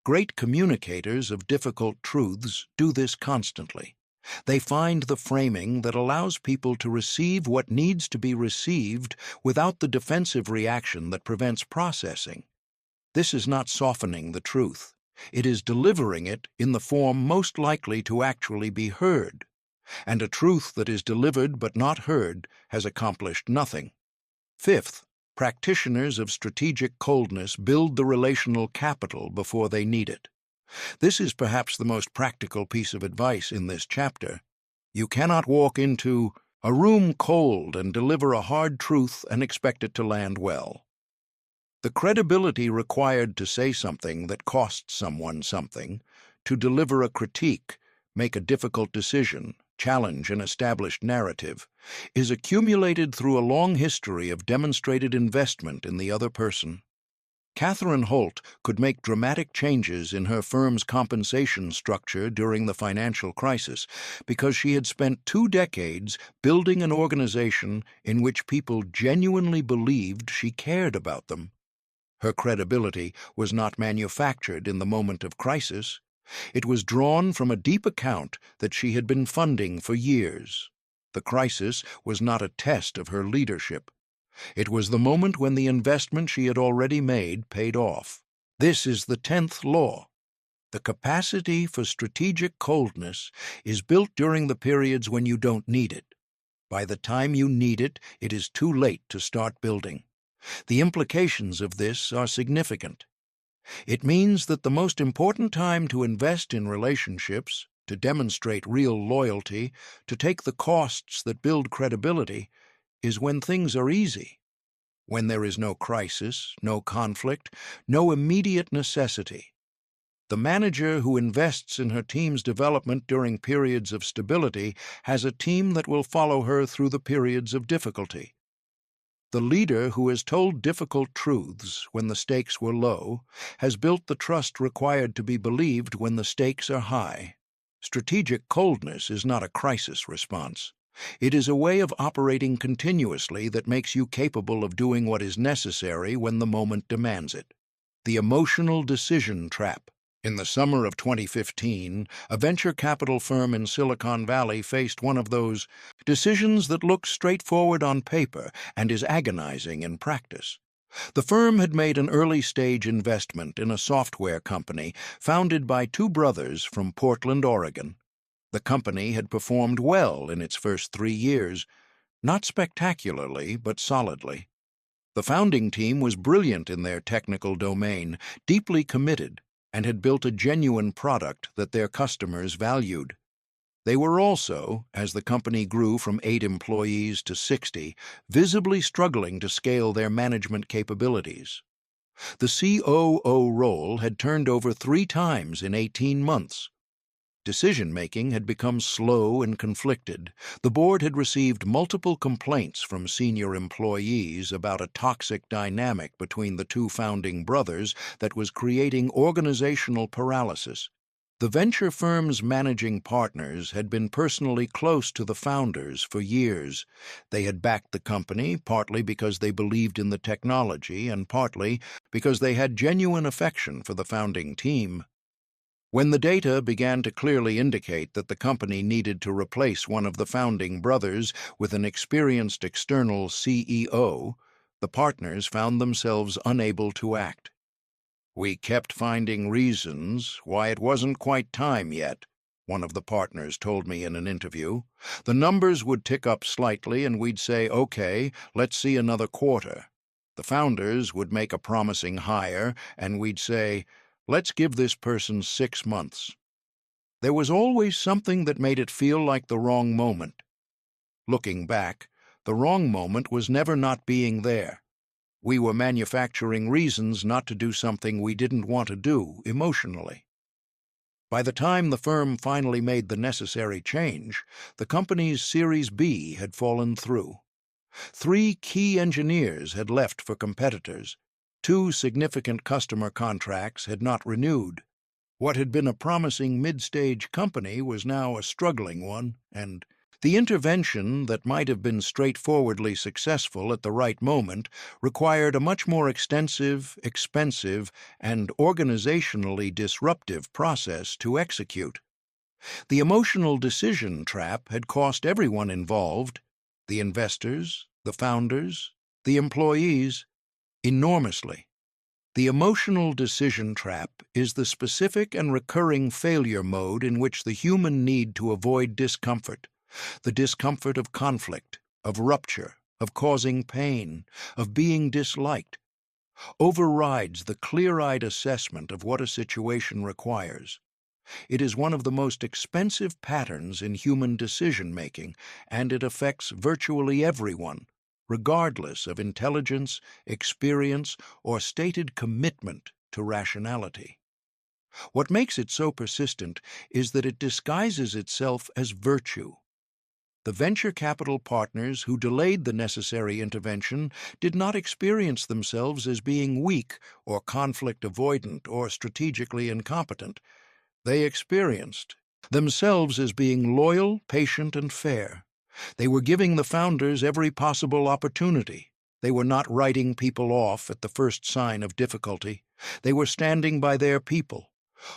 Great communicators of difficult truths do this constantly. They find the framing that allows people to receive what needs to be received without the defensive reaction that prevents processing. This is not softening the truth. It is delivering it in the form most likely to actually be heard. And a truth that is delivered but not heard has accomplished nothing. Fifth, practitioners of strategic coldness build the relational capital before they need it. This is perhaps the most practical piece of advice in this chapter. You cannot walk into a room cold and deliver a hard truth and expect it to land well. The credibility required to say something that costs someone something, to deliver a critique, make a difficult decision, challenge an established narrative, is accumulated through a long history of demonstrated investment in the other person. Catherine Holt could make dramatic changes in her firm's compensation structure during the financial crisis because she had spent 2 decades building an organization in which people genuinely believed she cared about them. Her credibility was not manufactured in the moment of crisis. It was drawn from a deep account that she had been funding for years. The crisis was not a test of her leadership. It was the moment when the investment she had already made paid off. This is the 10th law. The capacity for strategic coldness is built during the periods when you don't need it. By the time you need it, it is too late to start building. The implications of this are significant. It means that the most important time to invest in relationships, to demonstrate real loyalty, to take the costs that build credibility, is when things are easy, when there is no crisis, no conflict, no immediate necessity. The manager who invests in her team's development during periods of stability has a team that will follow her through the periods of difficulty. The leader who has told difficult truths when the stakes were low has built the trust required to be believed when the stakes are high. Strategic coldness is not a crisis response. It is a way of operating continuously that makes you capable of doing what is necessary when the moment demands it. The emotional decision trap. In the summer of 2015, a venture capital firm in Silicon Valley faced one of those decisions that looks straightforward on paper and is agonizing in practice. The firm had made an early-stage investment in a software company founded by 2 brothers from Portland, Oregon. The company had performed well in its first 3 years, not spectacularly, but solidly. The founding team was brilliant in their technical domain, deeply committed, and had built a genuine product that their customers valued. They were also, as the company grew from 8 employees to 60, visibly struggling to scale their management capabilities. The COO role had turned over 3 times in 18 months. Decision-making had become slow and conflicted. The board had received multiple complaints from senior employees about a toxic dynamic between the 2 founding brothers that was creating organizational paralysis. The venture firm's managing partners had been personally close to the founders for years. They had backed the company partly because they believed in the technology and partly because they had genuine affection for the founding team. When the data began to clearly indicate that the company needed to replace one of the founding brothers with an experienced external CEO, the partners found themselves unable to act. "We kept finding reasons why it wasn't quite time yet," one of the partners told me in an interview. "The numbers would tick up slightly and we'd say, okay, let's see another quarter. The founders would make a promising hire and we'd say, let's give this person 6 months. There was always something that made it feel like the wrong moment. Looking back, the wrong moment was never not being there. We were manufacturing reasons not to do something we didn't want to do emotionally." By the time the firm finally made the necessary change, the company's Series B had fallen through. 3 key engineers had left for competitors. 2 significant customer contracts had not renewed. What had been a promising mid-stage company was now a struggling one, and the intervention that might have been straightforwardly successful at the right moment required a much more extensive, expensive, and organizationally disruptive process to execute. The emotional decision trap had cost everyone involved, the investors, the founders, the employees, enormously. The emotional decision trap is the specific and recurring failure mode in which the human need to avoid discomfort, the discomfort of conflict, of rupture, of causing pain, of being disliked, overrides the clear-eyed assessment of what a situation requires. It is one of the most expensive patterns in human decision-making, and it affects virtually everyone, regardless of intelligence, experience, or stated commitment to rationality. What makes it so persistent is that it disguises itself as virtue. The venture capital partners who delayed the necessary intervention did not experience themselves as being weak or conflict avoidant or strategically incompetent. They experienced themselves as being loyal, patient, and fair. They were giving the founders every possible opportunity. They were not writing people off at the first sign of difficulty. They were standing by their people.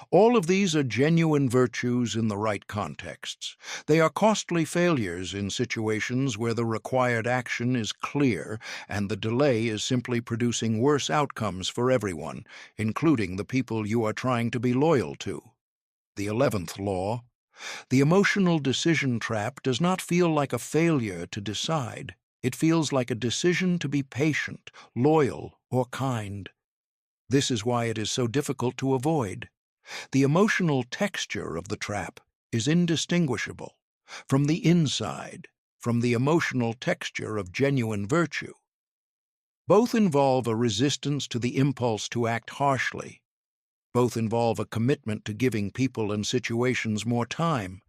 All of these are genuine virtues in the right contexts. They are costly failures in situations where the required action is clear and the delay is simply producing worse outcomes for everyone, including the people you are trying to be loyal to. The 11th law: the emotional decision trap does not feel like a failure to decide. It feels like a decision to be patient, loyal, or kind. This is why it is so difficult to avoid. The emotional texture of the trap is indistinguishable from the inside, from the emotional texture of genuine virtue. Both involve a resistance to the impulse to act harshly. Both involve a commitment to giving people and situations more time.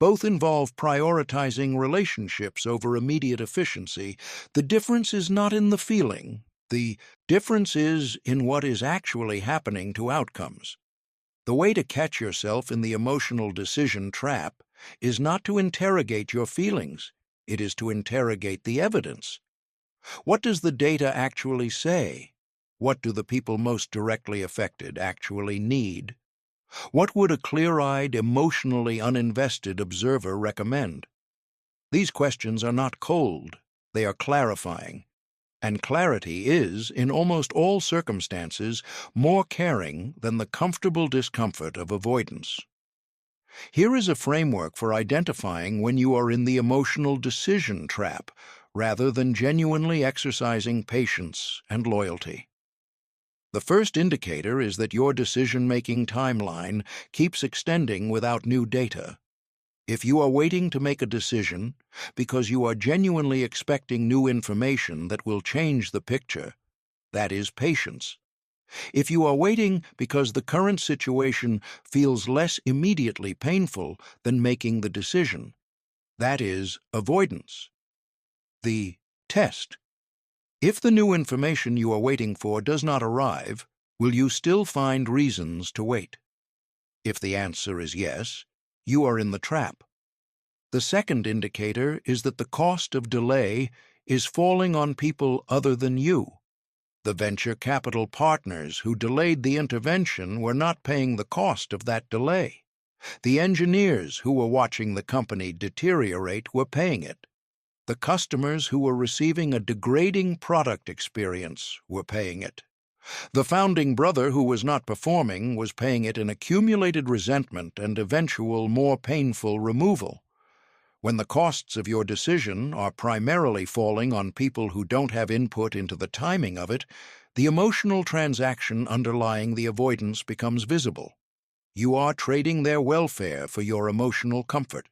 Both involve prioritizing relationships over immediate efficiency. The difference is not in the feeling. The difference is in what is actually happening to outcomes. The way to catch yourself in the emotional decision trap is not to interrogate your feelings. It is to interrogate the evidence. What does the data actually say? What do the people most directly affected actually need? What would a clear-eyed, emotionally uninvested observer recommend? These questions are not cold. They are clarifying. And clarity is, in almost all circumstances, more caring than the comfortable discomfort of avoidance. Here is a framework for identifying when you are in the emotional decision trap, rather than genuinely exercising patience and loyalty. The first indicator is that your decision-making timeline keeps extending without new data. If you are waiting to make a decision because you are genuinely expecting new information that will change the picture, that is patience. If you are waiting because the current situation feels less immediately painful than making the decision, that is avoidance. The test: if the new information you are waiting for does not arrive, will you still find reasons to wait? If the answer is yes, you are in the trap. The second indicator is that the cost of delay is falling on people other than you. The venture capital partners who delayed the intervention were not paying the cost of that delay. The engineers who were watching the company deteriorate were paying it. The customers who were receiving a degrading product experience were paying it. The founding brother who was not performing was paying it in accumulated resentment and eventual, more painful removal. When the costs of your decision are primarily falling on people who don't have input into the timing of it, the emotional transaction underlying the avoidance becomes visible. You are trading their welfare for your emotional comfort.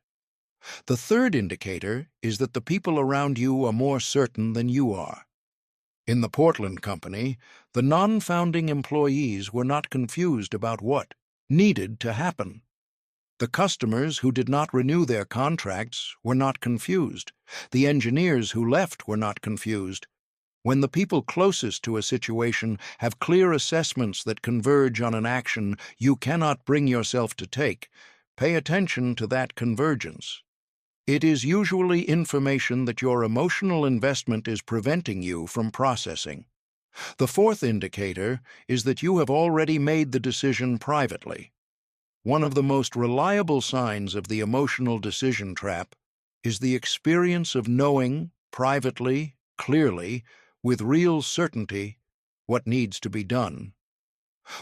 The third indicator is that the people around you are more certain than you are. In the Portland company, the non-founding employees were not confused about what needed to happen. The customers who did not renew their contracts were not confused. The engineers who left were not confused. When the people closest to a situation have clear assessments that converge on an action you cannot bring yourself to take, pay attention to that convergence. It is usually information that your emotional investment is preventing you from processing. The fourth indicator is that you have already made the decision privately. One of the most reliable signs of the emotional decision trap is the experience of knowing, privately, clearly, with real certainty, what needs to be done,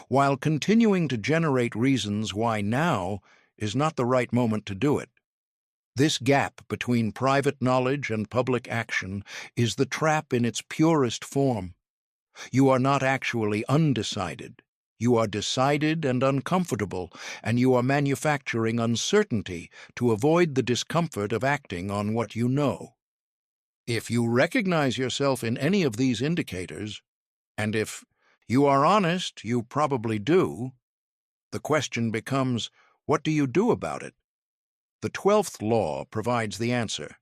while continuing to generate reasons why now is not the right moment to do it. This gap between private knowledge and public action is the trap in its purest form. You are not actually undecided. You are decided and uncomfortable, and you are manufacturing uncertainty to avoid the discomfort of acting on what you know. If you recognize yourself in any of these indicators, and if you are honest, you probably do, the question becomes, what do you do about it? The 12th law provides the answer.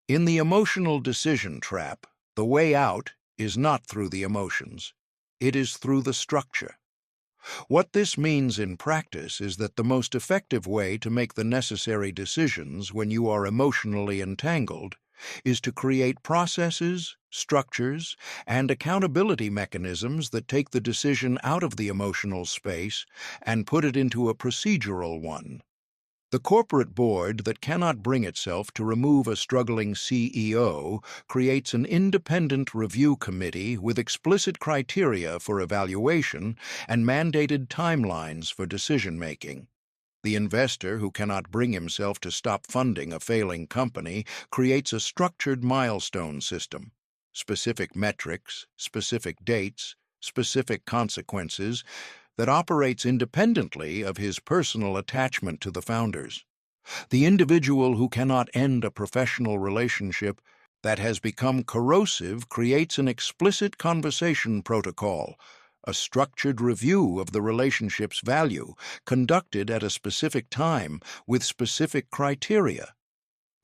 In the emotional decision trap, the way out is not through the emotions. It is through the structure. What this means in practice is that the most effective way to make the necessary decisions when you are emotionally entangled is to create processes, structures, and accountability mechanisms that take the decision out of the emotional space and put it into a procedural one. The corporate board that cannot bring itself to remove a struggling CEO creates an independent review committee with explicit criteria for evaluation and mandated timelines for decision-making. The investor who cannot bring himself to stop funding a failing company creates a structured milestone system, specific metrics, specific dates, specific consequences, that operates independently of his personal attachment to the founders. The individual who cannot end a professional relationship that has become corrosive creates an explicit conversation protocol, a structured review of the relationship's value, conducted at a specific time with specific criteria,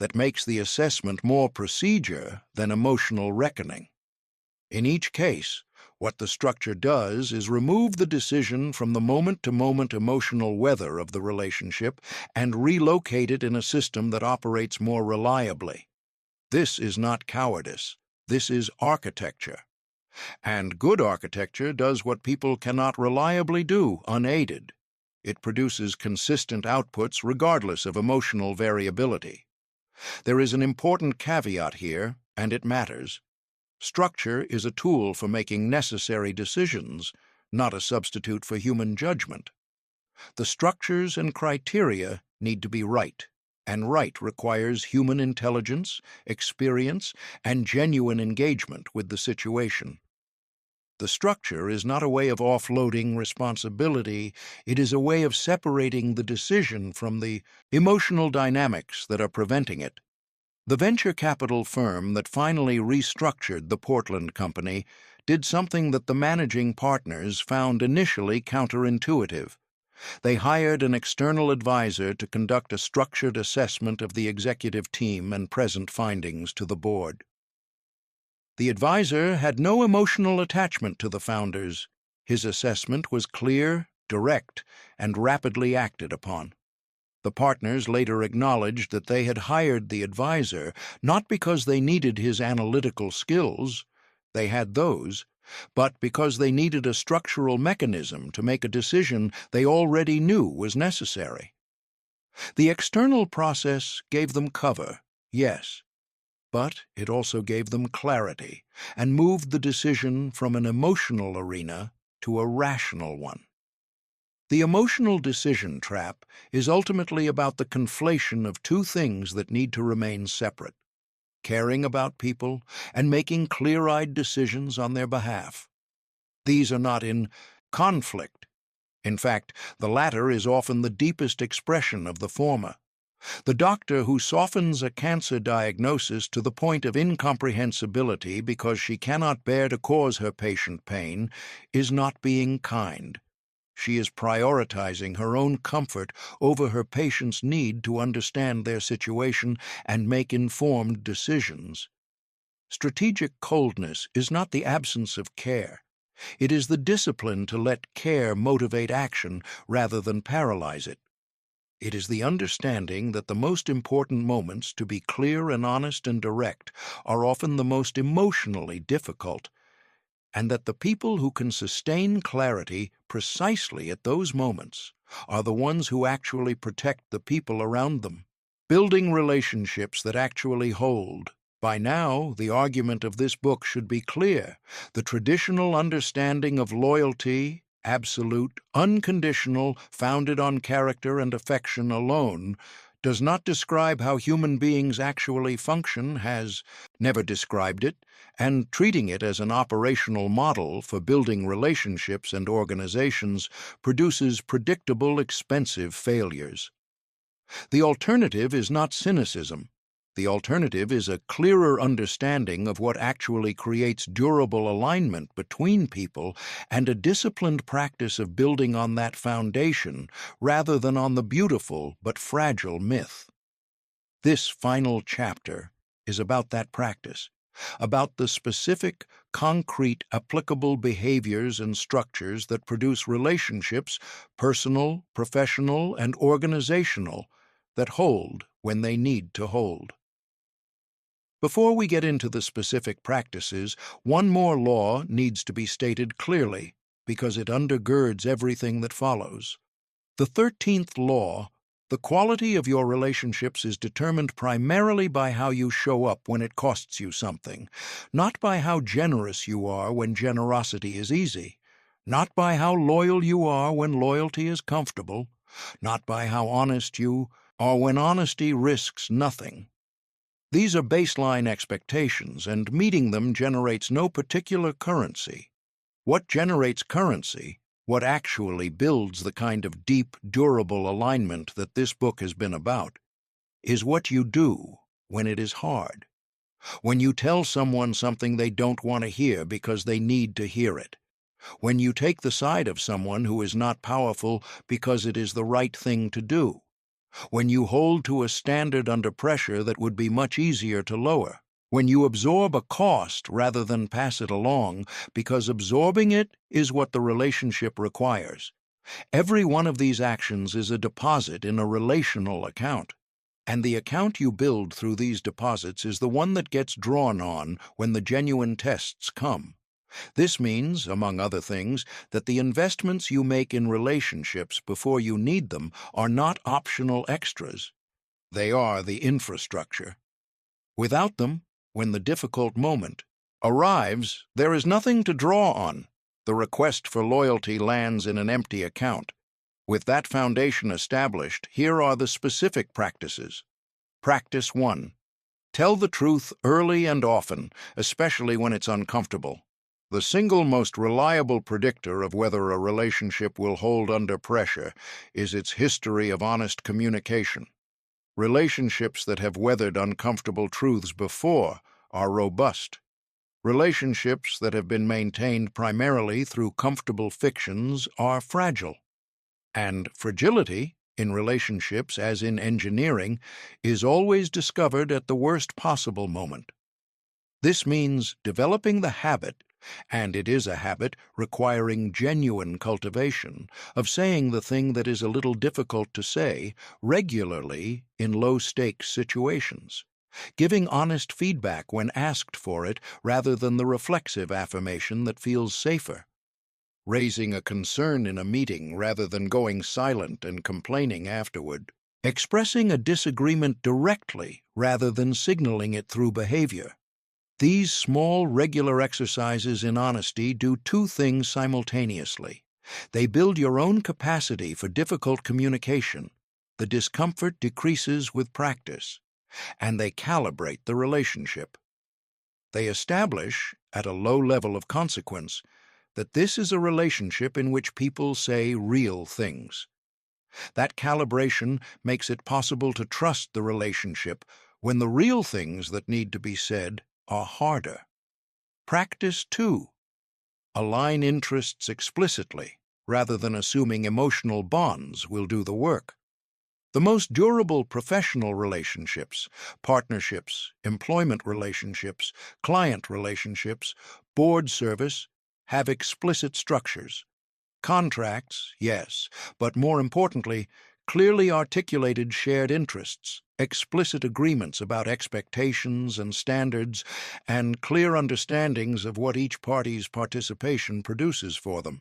that makes the assessment more procedure than emotional reckoning. In each case, what the structure does is remove the decision from the moment-to-moment emotional weather of the relationship and relocate it in a system that operates more reliably. This is not cowardice. This is architecture. And good architecture does what people cannot reliably do unaided. It produces consistent outputs regardless of emotional variability. There is an important caveat here, and it matters. Structure is a tool for making necessary decisions, not a substitute for human judgment. The structures and criteria need to be right, and right requires human intelligence, experience, and genuine engagement with the situation. The structure is not a way of offloading responsibility, it is a way of separating the decision from the emotional dynamics that are preventing it. The venture capital firm that finally restructured the Portland company did something that the managing partners found initially counterintuitive. They hired an external advisor to conduct a structured assessment of the executive team and present findings to the board. The advisor had no emotional attachment to the founders. His assessment was clear, direct, and rapidly acted upon. The partners later acknowledged that they had hired the advisor not because they needed his analytical skills. They had those, but because they needed a structural mechanism to make a decision they already knew was necessary. The external process gave them cover, yes, but it also gave them clarity and moved the decision from an emotional arena to a rational one. The emotional decision trap is ultimately about the conflation of two things that need to remain separate: caring about people and making clear-eyed decisions on their behalf. These are not in conflict. In fact, the latter is often the deepest expression of the former. The doctor who softens a cancer diagnosis to the point of incomprehensibility because she cannot bear to cause her patient pain is not being kind. She is prioritizing her own comfort over her patient's need to understand their situation and make informed decisions. Strategic coldness is not the absence of care. It is the discipline to let care motivate action rather than paralyze it. It is the understanding that the most important moments, to be clear and honest and direct, are often the most emotionally difficult, and that the people who can sustain clarity precisely at those moments are the ones who actually protect the people around them. Building relationships that actually hold. By now, the argument of this book should be clear. The traditional understanding of loyalty, absolute, unconditional, founded on character and affection alone, does not describe how human beings actually function, has never described it, and treating it as an operational model for building relationships and organizations produces predictable, expensive failures. The alternative is not cynicism. The alternative is a clearer understanding of what actually creates durable alignment between people and a disciplined practice of building on that foundation rather than on the beautiful but fragile myth. This final chapter is about that practice, about the specific, concrete, applicable behaviors and structures that produce relationships, personal, professional, and organizational, that hold when they need to hold. Before we get into the specific practices, one more law needs to be stated clearly, because it undergirds everything that follows. The 13th law: the quality of your relationships is determined primarily by how you show up when it costs you something, not by how generous you are when generosity is easy, not by how loyal you are when loyalty is comfortable, not by how honest you are when honesty risks nothing. These are baseline expectations, and meeting them generates no particular currency. What generates currency, what actually builds the kind of deep, durable alignment that this book has been about, is what you do when it is hard. When you tell someone something they don't want to hear because they need to hear it. When you take the side of someone who is not powerful because it is the right thing to do. When you hold to a standard under pressure that would be much easier to lower. When you absorb a cost rather than pass it along, because absorbing it is what the relationship requires. Every one of these actions is a deposit in a relational account, and the account you build through these deposits is the one that gets drawn on when the genuine tests come. This means, among other things, that the investments you make in relationships before you need them are not optional extras. They are the infrastructure. Without them, when the difficult moment arrives, there is nothing to draw on. The request for loyalty lands in an empty account. With that foundation established, here are the specific practices. Practice 1. Tell the truth early and often, especially when it's uncomfortable. The single most reliable predictor of whether a relationship will hold under pressure is its history of honest communication. Relationships that have weathered uncomfortable truths before are robust. Relationships that have been maintained primarily through comfortable fictions are fragile. And fragility, in relationships as in engineering, is always discovered at the worst possible moment. This means developing the habit, and it is a habit requiring genuine cultivation, of saying the thing that is a little difficult to say regularly in low-stakes situations. giving honest feedback when asked for it rather than the reflexive affirmation that feels safer, raising a concern in a meeting rather than going silent and complaining afterward, expressing a disagreement directly rather than signaling it through behavior. These small, regular exercises in honesty do two things simultaneously. They build your own capacity for difficult communication. The discomfort decreases with practice, and they calibrate the relationship. They establish, at a low level of consequence, that this is a relationship in which people say real things. That calibration makes it possible to trust the relationship when the real things that need to be said are harder. Practice 2. Align interests explicitly, rather than assuming emotional bonds will do the work. The most durable professional relationships, partnerships, employment relationships, client relationships, board service, have explicit structures. Contracts, yes, but more importantly, clearly articulated shared interests, explicit agreements about expectations and standards, and clear understandings of what each party's participation produces for them.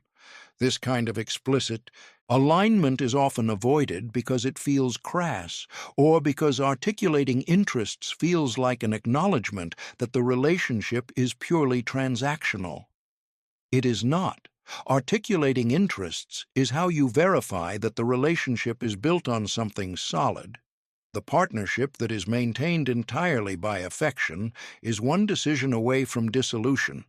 This kind of explicit alignment is often avoided because it feels crass, or because articulating interests feels like an acknowledgement that the relationship is purely transactional. It is not. Articulating interests is how you verify that the relationship is built on something solid. The partnership that is maintained entirely by affection is one decision away from dissolution.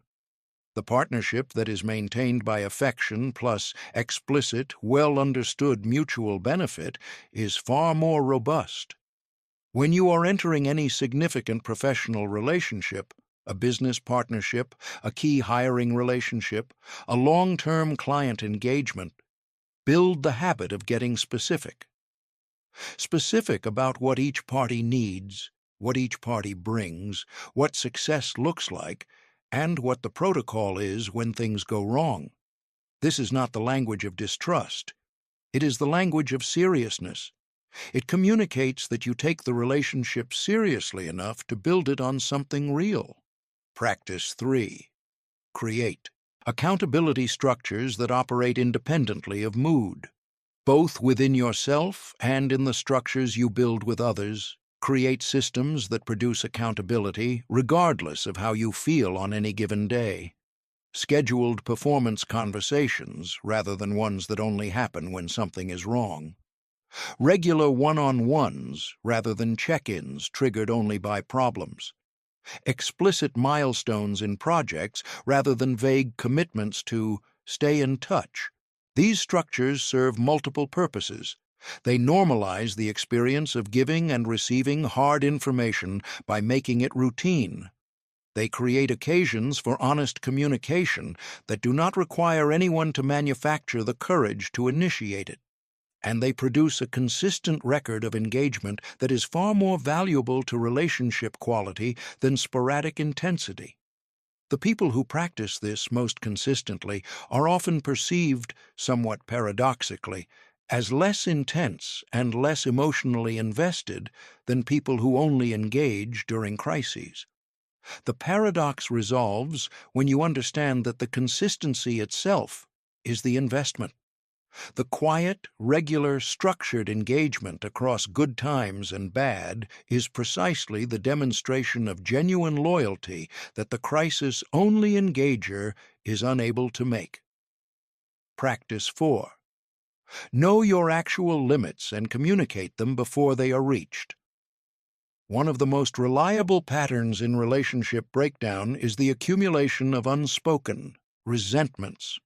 The partnership that is maintained by affection plus explicit, well-understood mutual benefit is far more robust. When you are entering any significant professional relationship, a business partnership, a key hiring relationship, a long-term client engagement, build the habit of getting specific. Specific about what each party needs, what each party brings, what success looks like, and what the protocol is when things go wrong. This is not the language of distrust. It is the language of seriousness. It communicates that you take the relationship seriously enough to build it on something real. Practice 3. Create accountability structures that operate independently of mood. Both within yourself and in the structures you build with others, create systems that produce accountability regardless of how you feel on any given day. Scheduled performance conversations rather than ones that only happen when something is wrong. Regular one-on-ones rather than check-ins triggered only by problems. Explicit milestones in projects rather than vague commitments to stay in touch. These structures serve multiple purposes. They normalize the experience of giving and receiving hard information by making it routine. They create occasions for honest communication that do not require anyone to manufacture the courage to initiate it. And they produce a consistent record of engagement that is far more valuable to relationship quality than sporadic intensity. The people who practice this most consistently are often perceived, somewhat paradoxically, as less intense and less emotionally invested than people who only engage during crises. The paradox resolves when you understand that the consistency itself is the investment. The quiet, regular, structured engagement across good times and bad is precisely the demonstration of genuine loyalty that the crisis-only engager is unable to make. Practice 4. Know your actual limits and communicate them before they are reached. One of the most reliable patterns in relationship breakdown is the accumulation of unspoken resentments.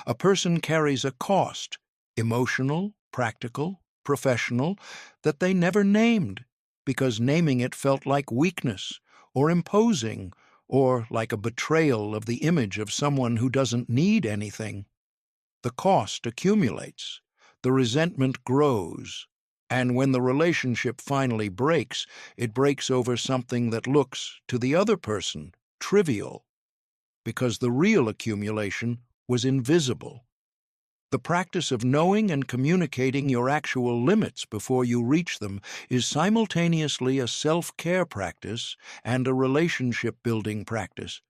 A person carries a cost, emotional, practical, professional, that they never named, because naming it felt like weakness, or imposing, or like a betrayal of the image of someone who doesn't need anything. The cost accumulates, the resentment grows, and when the relationship finally breaks, it breaks over something that looks, to the other person, trivial, because the real accumulation was invisible. The practice of knowing and communicating your actual limits before you reach them is simultaneously a self-care practice and a relationship-building practice.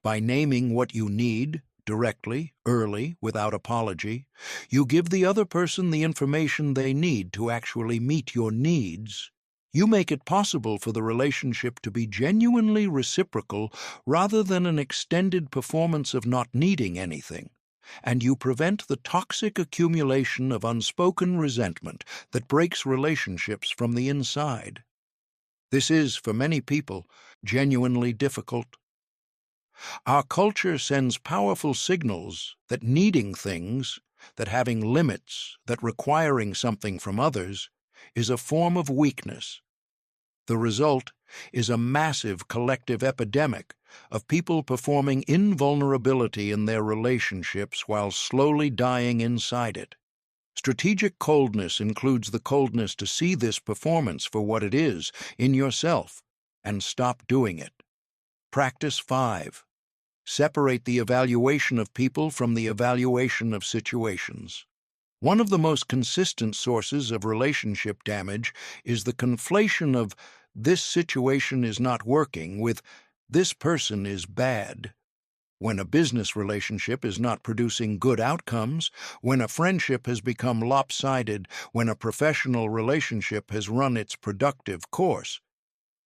By naming what you need, directly, early, without apology, you give the other person the information they need to actually meet your needs. You make it possible for the relationship to be genuinely reciprocal rather than an extended performance of not needing anything. And you prevent the toxic accumulation of unspoken resentment that breaks relationships from the inside. This is, for many people, genuinely difficult. Our culture sends powerful signals that needing things, that having limits, that requiring something from others, is a form of weakness. The result is a massive collective epidemic of people performing invulnerability in their relationships while slowly dying inside it. Strategic coldness includes the coldness to see this performance for what it is, in yourself, and stop doing it. Practice 5. Separate the evaluation of people from the evaluation of situations. One of the most consistent sources of relationship damage is the conflation of "this situation is not working" with "this person is bad." When a business relationship is not producing good outcomes, when a friendship has become lopsided, when a professional relationship has run its productive course,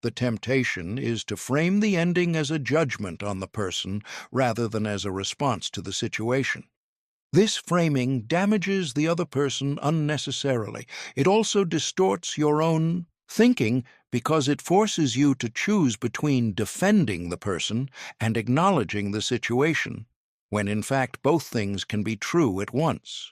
the temptation is to frame the ending as a judgment on the person rather than as a response to the situation. This framing damages the other person unnecessarily. It also distorts your own thinking because it forces you to choose between defending the person and acknowledging the situation, when in fact both things can be true at once.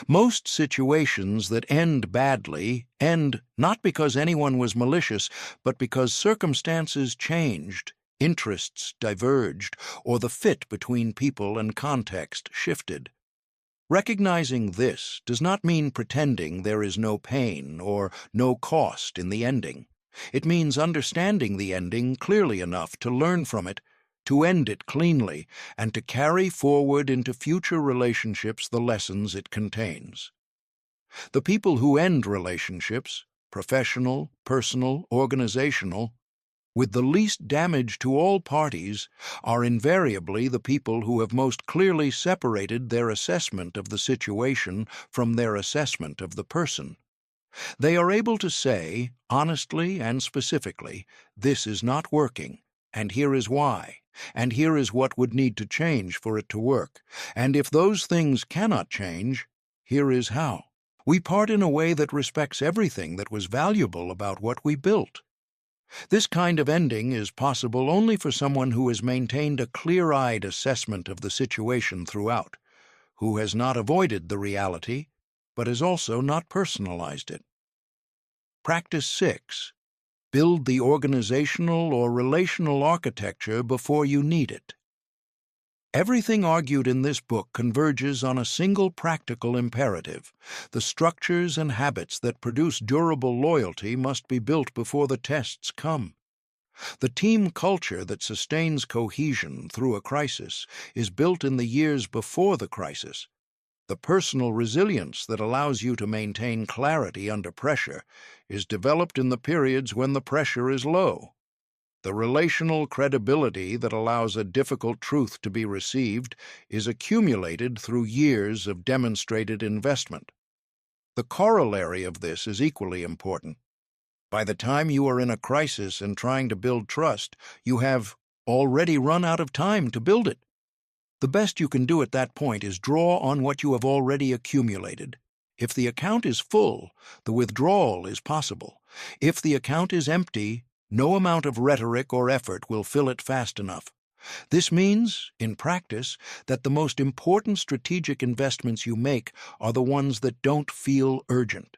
Most situations that end badly end not because anyone was malicious, but because circumstances changed, interests diverged, or the fit between people and context shifted. Recognizing this does not mean pretending there is no pain or no cost in the ending. It means understanding the ending clearly enough to learn from it, to end it cleanly, and to carry forward into future relationships the lessons it contains. The people who end relationships, professional, personal, organizational, with the least damage to all parties are invariably the people who have most clearly separated their assessment of the situation from their assessment of the person. They are able to say, honestly and specifically, "This is not working, and here is why, and here is what would need to change for it to work, and if those things cannot change, here is how." We part in a way that respects everything that was valuable about what we built. This kind of ending is possible only for someone who has maintained a clear-eyed assessment of the situation throughout, who has not avoided the reality, but has also not personalized it. Practice 6. Build the organizational or relational architecture before you need it. Everything argued in this book converges on a single practical imperative. The structures and habits that produce durable loyalty must be built before the tests come. The team culture that sustains cohesion through a crisis is built in the years before the crisis. The personal resilience that allows you to maintain clarity under pressure is developed in the periods when the pressure is low. The relational credibility that allows a difficult truth to be received is accumulated through years of demonstrated investment. The corollary of this is equally important. By the time you are in a crisis and trying to build trust, you have already run out of time to build it. The best you can do at that point is draw on what you have already accumulated. If the account is full, the withdrawal is possible. If the account is empty, no amount of rhetoric or effort will fill it fast enough. This means, in practice, that the most important strategic investments you make are the ones that don't feel urgent.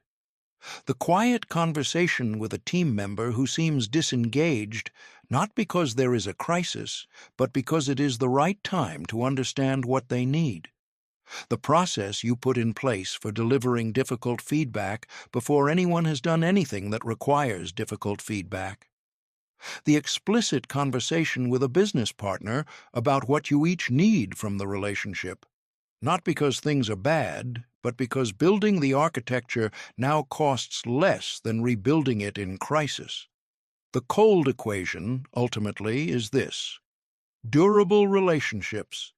The quiet conversation with a team member who seems disengaged, not because there is a crisis, but because it is the right time to understand what they need. The process you put in place for delivering difficult feedback before anyone has done anything that requires difficult feedback. The explicit conversation with a business partner about what you each need from the relationship. Not because things are bad, but because building the architecture now costs less than rebuilding it in crisis. The cold equation, ultimately, is this: durable relationships.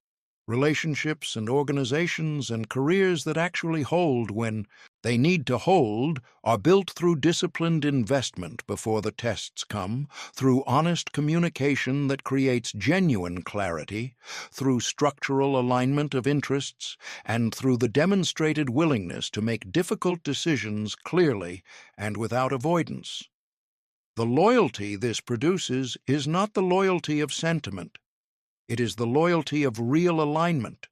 Relationships and organizations and careers that actually hold when they need to hold are built through disciplined investment before the tests come, through honest communication that creates genuine clarity, through structural alignment of interests, and through the demonstrated willingness to make difficult decisions clearly and without avoidance. The loyalty this produces is not the loyalty of sentiment. It is the loyalty of real alignment,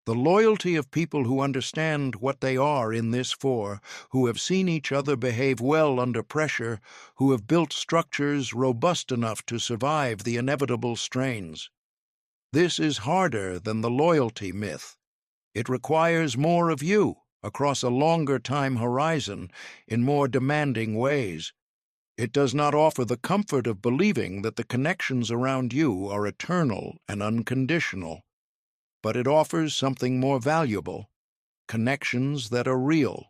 the loyalty of people who understand what they are in this for, who have seen each other behave well under pressure, who have built structures robust enough to survive the inevitable strains. This is harder than the loyalty myth. It requires more of you, across a longer time horizon, in more demanding ways. It does not offer the comfort of believing that the connections around you are eternal and unconditional, but it offers something more valuable: connections that are real.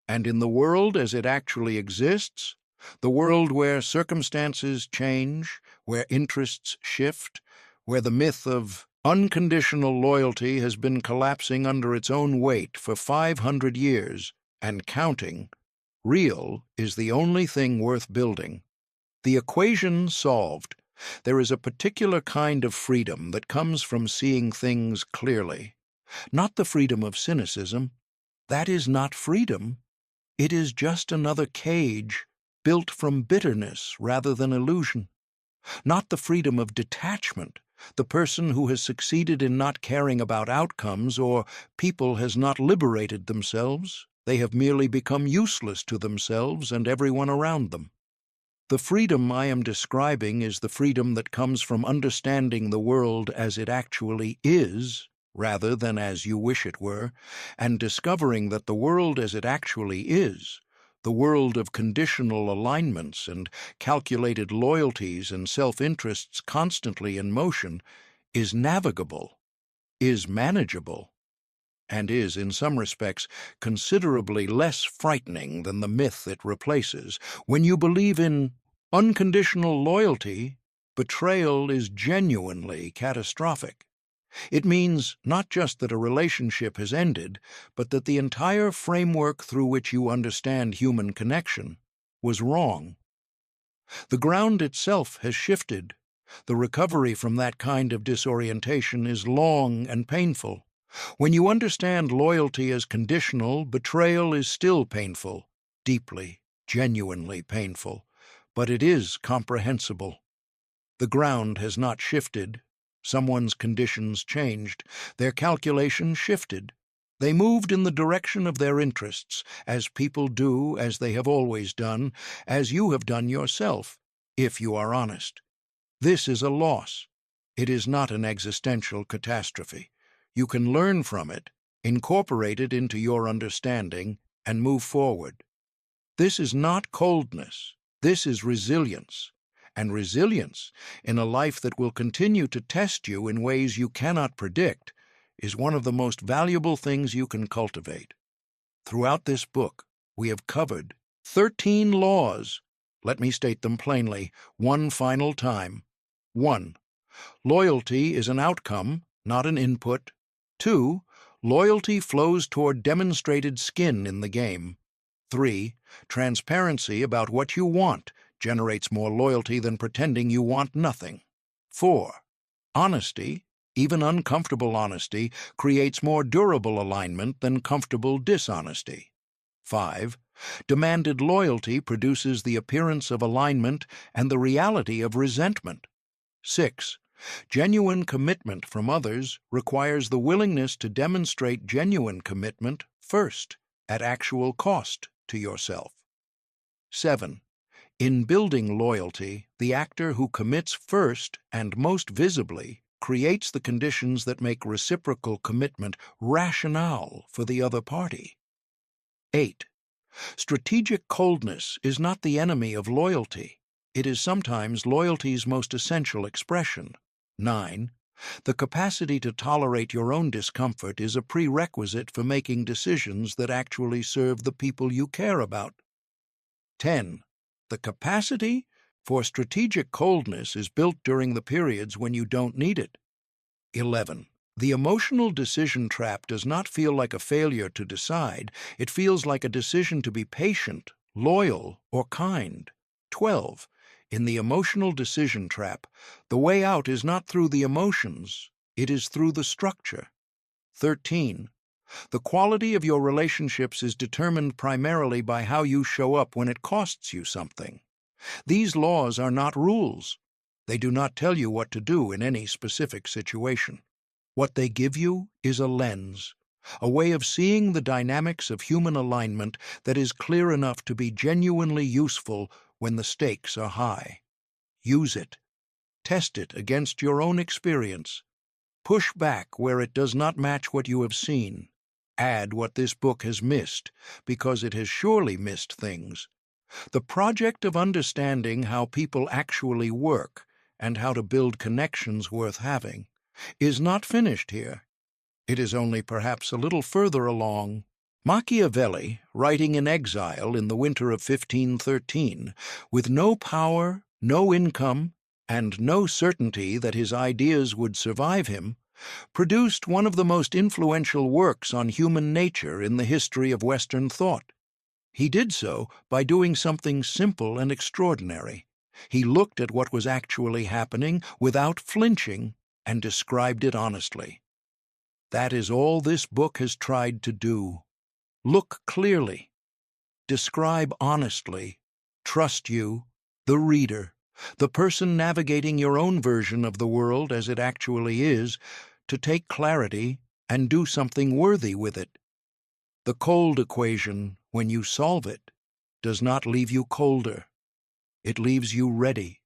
And in the world as it actually exists, the world where circumstances change, where interests shift, where the myth of unconditional loyalty has been collapsing under its own weight for 500 years and counting, real is the only thing worth building. The equation solved, there is a particular kind of freedom that comes from seeing things clearly. Not the freedom of cynicism. That is not freedom. It is just another cage built from bitterness rather than illusion. Not the freedom of detachment. The person who has succeeded in not caring about outcomes or people has not liberated themselves. They have merely become useless to themselves and everyone around them. The freedom I am describing is the freedom that comes from understanding the world as it actually is, rather than as you wish it were, and discovering that the world as it actually is, the world of conditional alignments and calculated loyalties and self-interests constantly in motion, is navigable, is manageable, and is, in some respects, considerably less frightening than the myth it replaces. When you believe in unconditional loyalty, betrayal is genuinely catastrophic. It means not just that a relationship has ended, but that the entire framework through which you understand human connection was wrong. The ground itself has shifted. The recovery from that kind of disorientation is long and painful. When you understand loyalty as conditional, betrayal is still painful, deeply, genuinely painful, but it is comprehensible. The ground has not shifted. Someone's conditions changed. Their calculations shifted. They moved in the direction of their interests, as people do, as they have always done, as you have done yourself, if you are honest. This is a loss. It is not an existential catastrophe. You can learn from it, incorporate it into your understanding, and move forward. This is not coldness. This is resilience. And resilience, in a life that will continue to test you in ways you cannot predict, is one of the most valuable things you can cultivate. Throughout this book, we have covered 13 laws. Let me state them plainly, one final time. 1. Loyalty is an outcome, not an input. 2. Loyalty flows toward demonstrated skin in the game. 3. Transparency about what you want generates more loyalty than pretending you want nothing. 4. Honesty, even uncomfortable honesty, creates more durable alignment than comfortable dishonesty. 5. Demanded loyalty produces the appearance of alignment and the reality of resentment. 6. Genuine commitment from others requires the willingness to demonstrate genuine commitment first, at actual cost to yourself. 7. In building loyalty, the actor who commits first and most visibly creates the conditions that make reciprocal commitment rationale for the other party. 8. Strategic coldness is not the enemy of loyalty. It is sometimes loyalty's most essential expression. 9. The capacity to tolerate your own discomfort is a prerequisite for making decisions that actually serve the people you care about. 10. The capacity for strategic coldness is built during the periods when you don't need it. 11. The emotional decision trap does not feel like a failure to decide. It feels like a decision to be patient, loyal, or kind. 12. In the emotional decision trap, the way out is not through the emotions, it is through the structure. 13. The quality of your relationships is determined primarily by how you show up when it costs you something. These laws are not rules. They do not tell you what to do in any specific situation. What they give you is a lens, a way of seeing the dynamics of human alignment that is clear enough to be genuinely useful when the stakes are high. Use it. Test it against your own experience. Push back where it does not match what you have seen. Add what this book has missed, because it has surely missed things. The project of understanding how people actually work and how to build connections worth having is not finished here. It is only perhaps a little further along. Machiavelli, writing in exile in the winter of 1513, with no power, no income, and no certainty that his ideas would survive him, produced one of the most influential works on human nature in the history of Western thought. He did so by doing something simple and extraordinary. He looked at what was actually happening without flinching and described it honestly. That is all this book has tried to do. Look clearly. Describe honestly. Trust you, the reader, the person navigating your own version of the world as it actually is, to take clarity and do something worthy with it. The cold equation, when you solve it, does not leave you colder. It leaves you ready.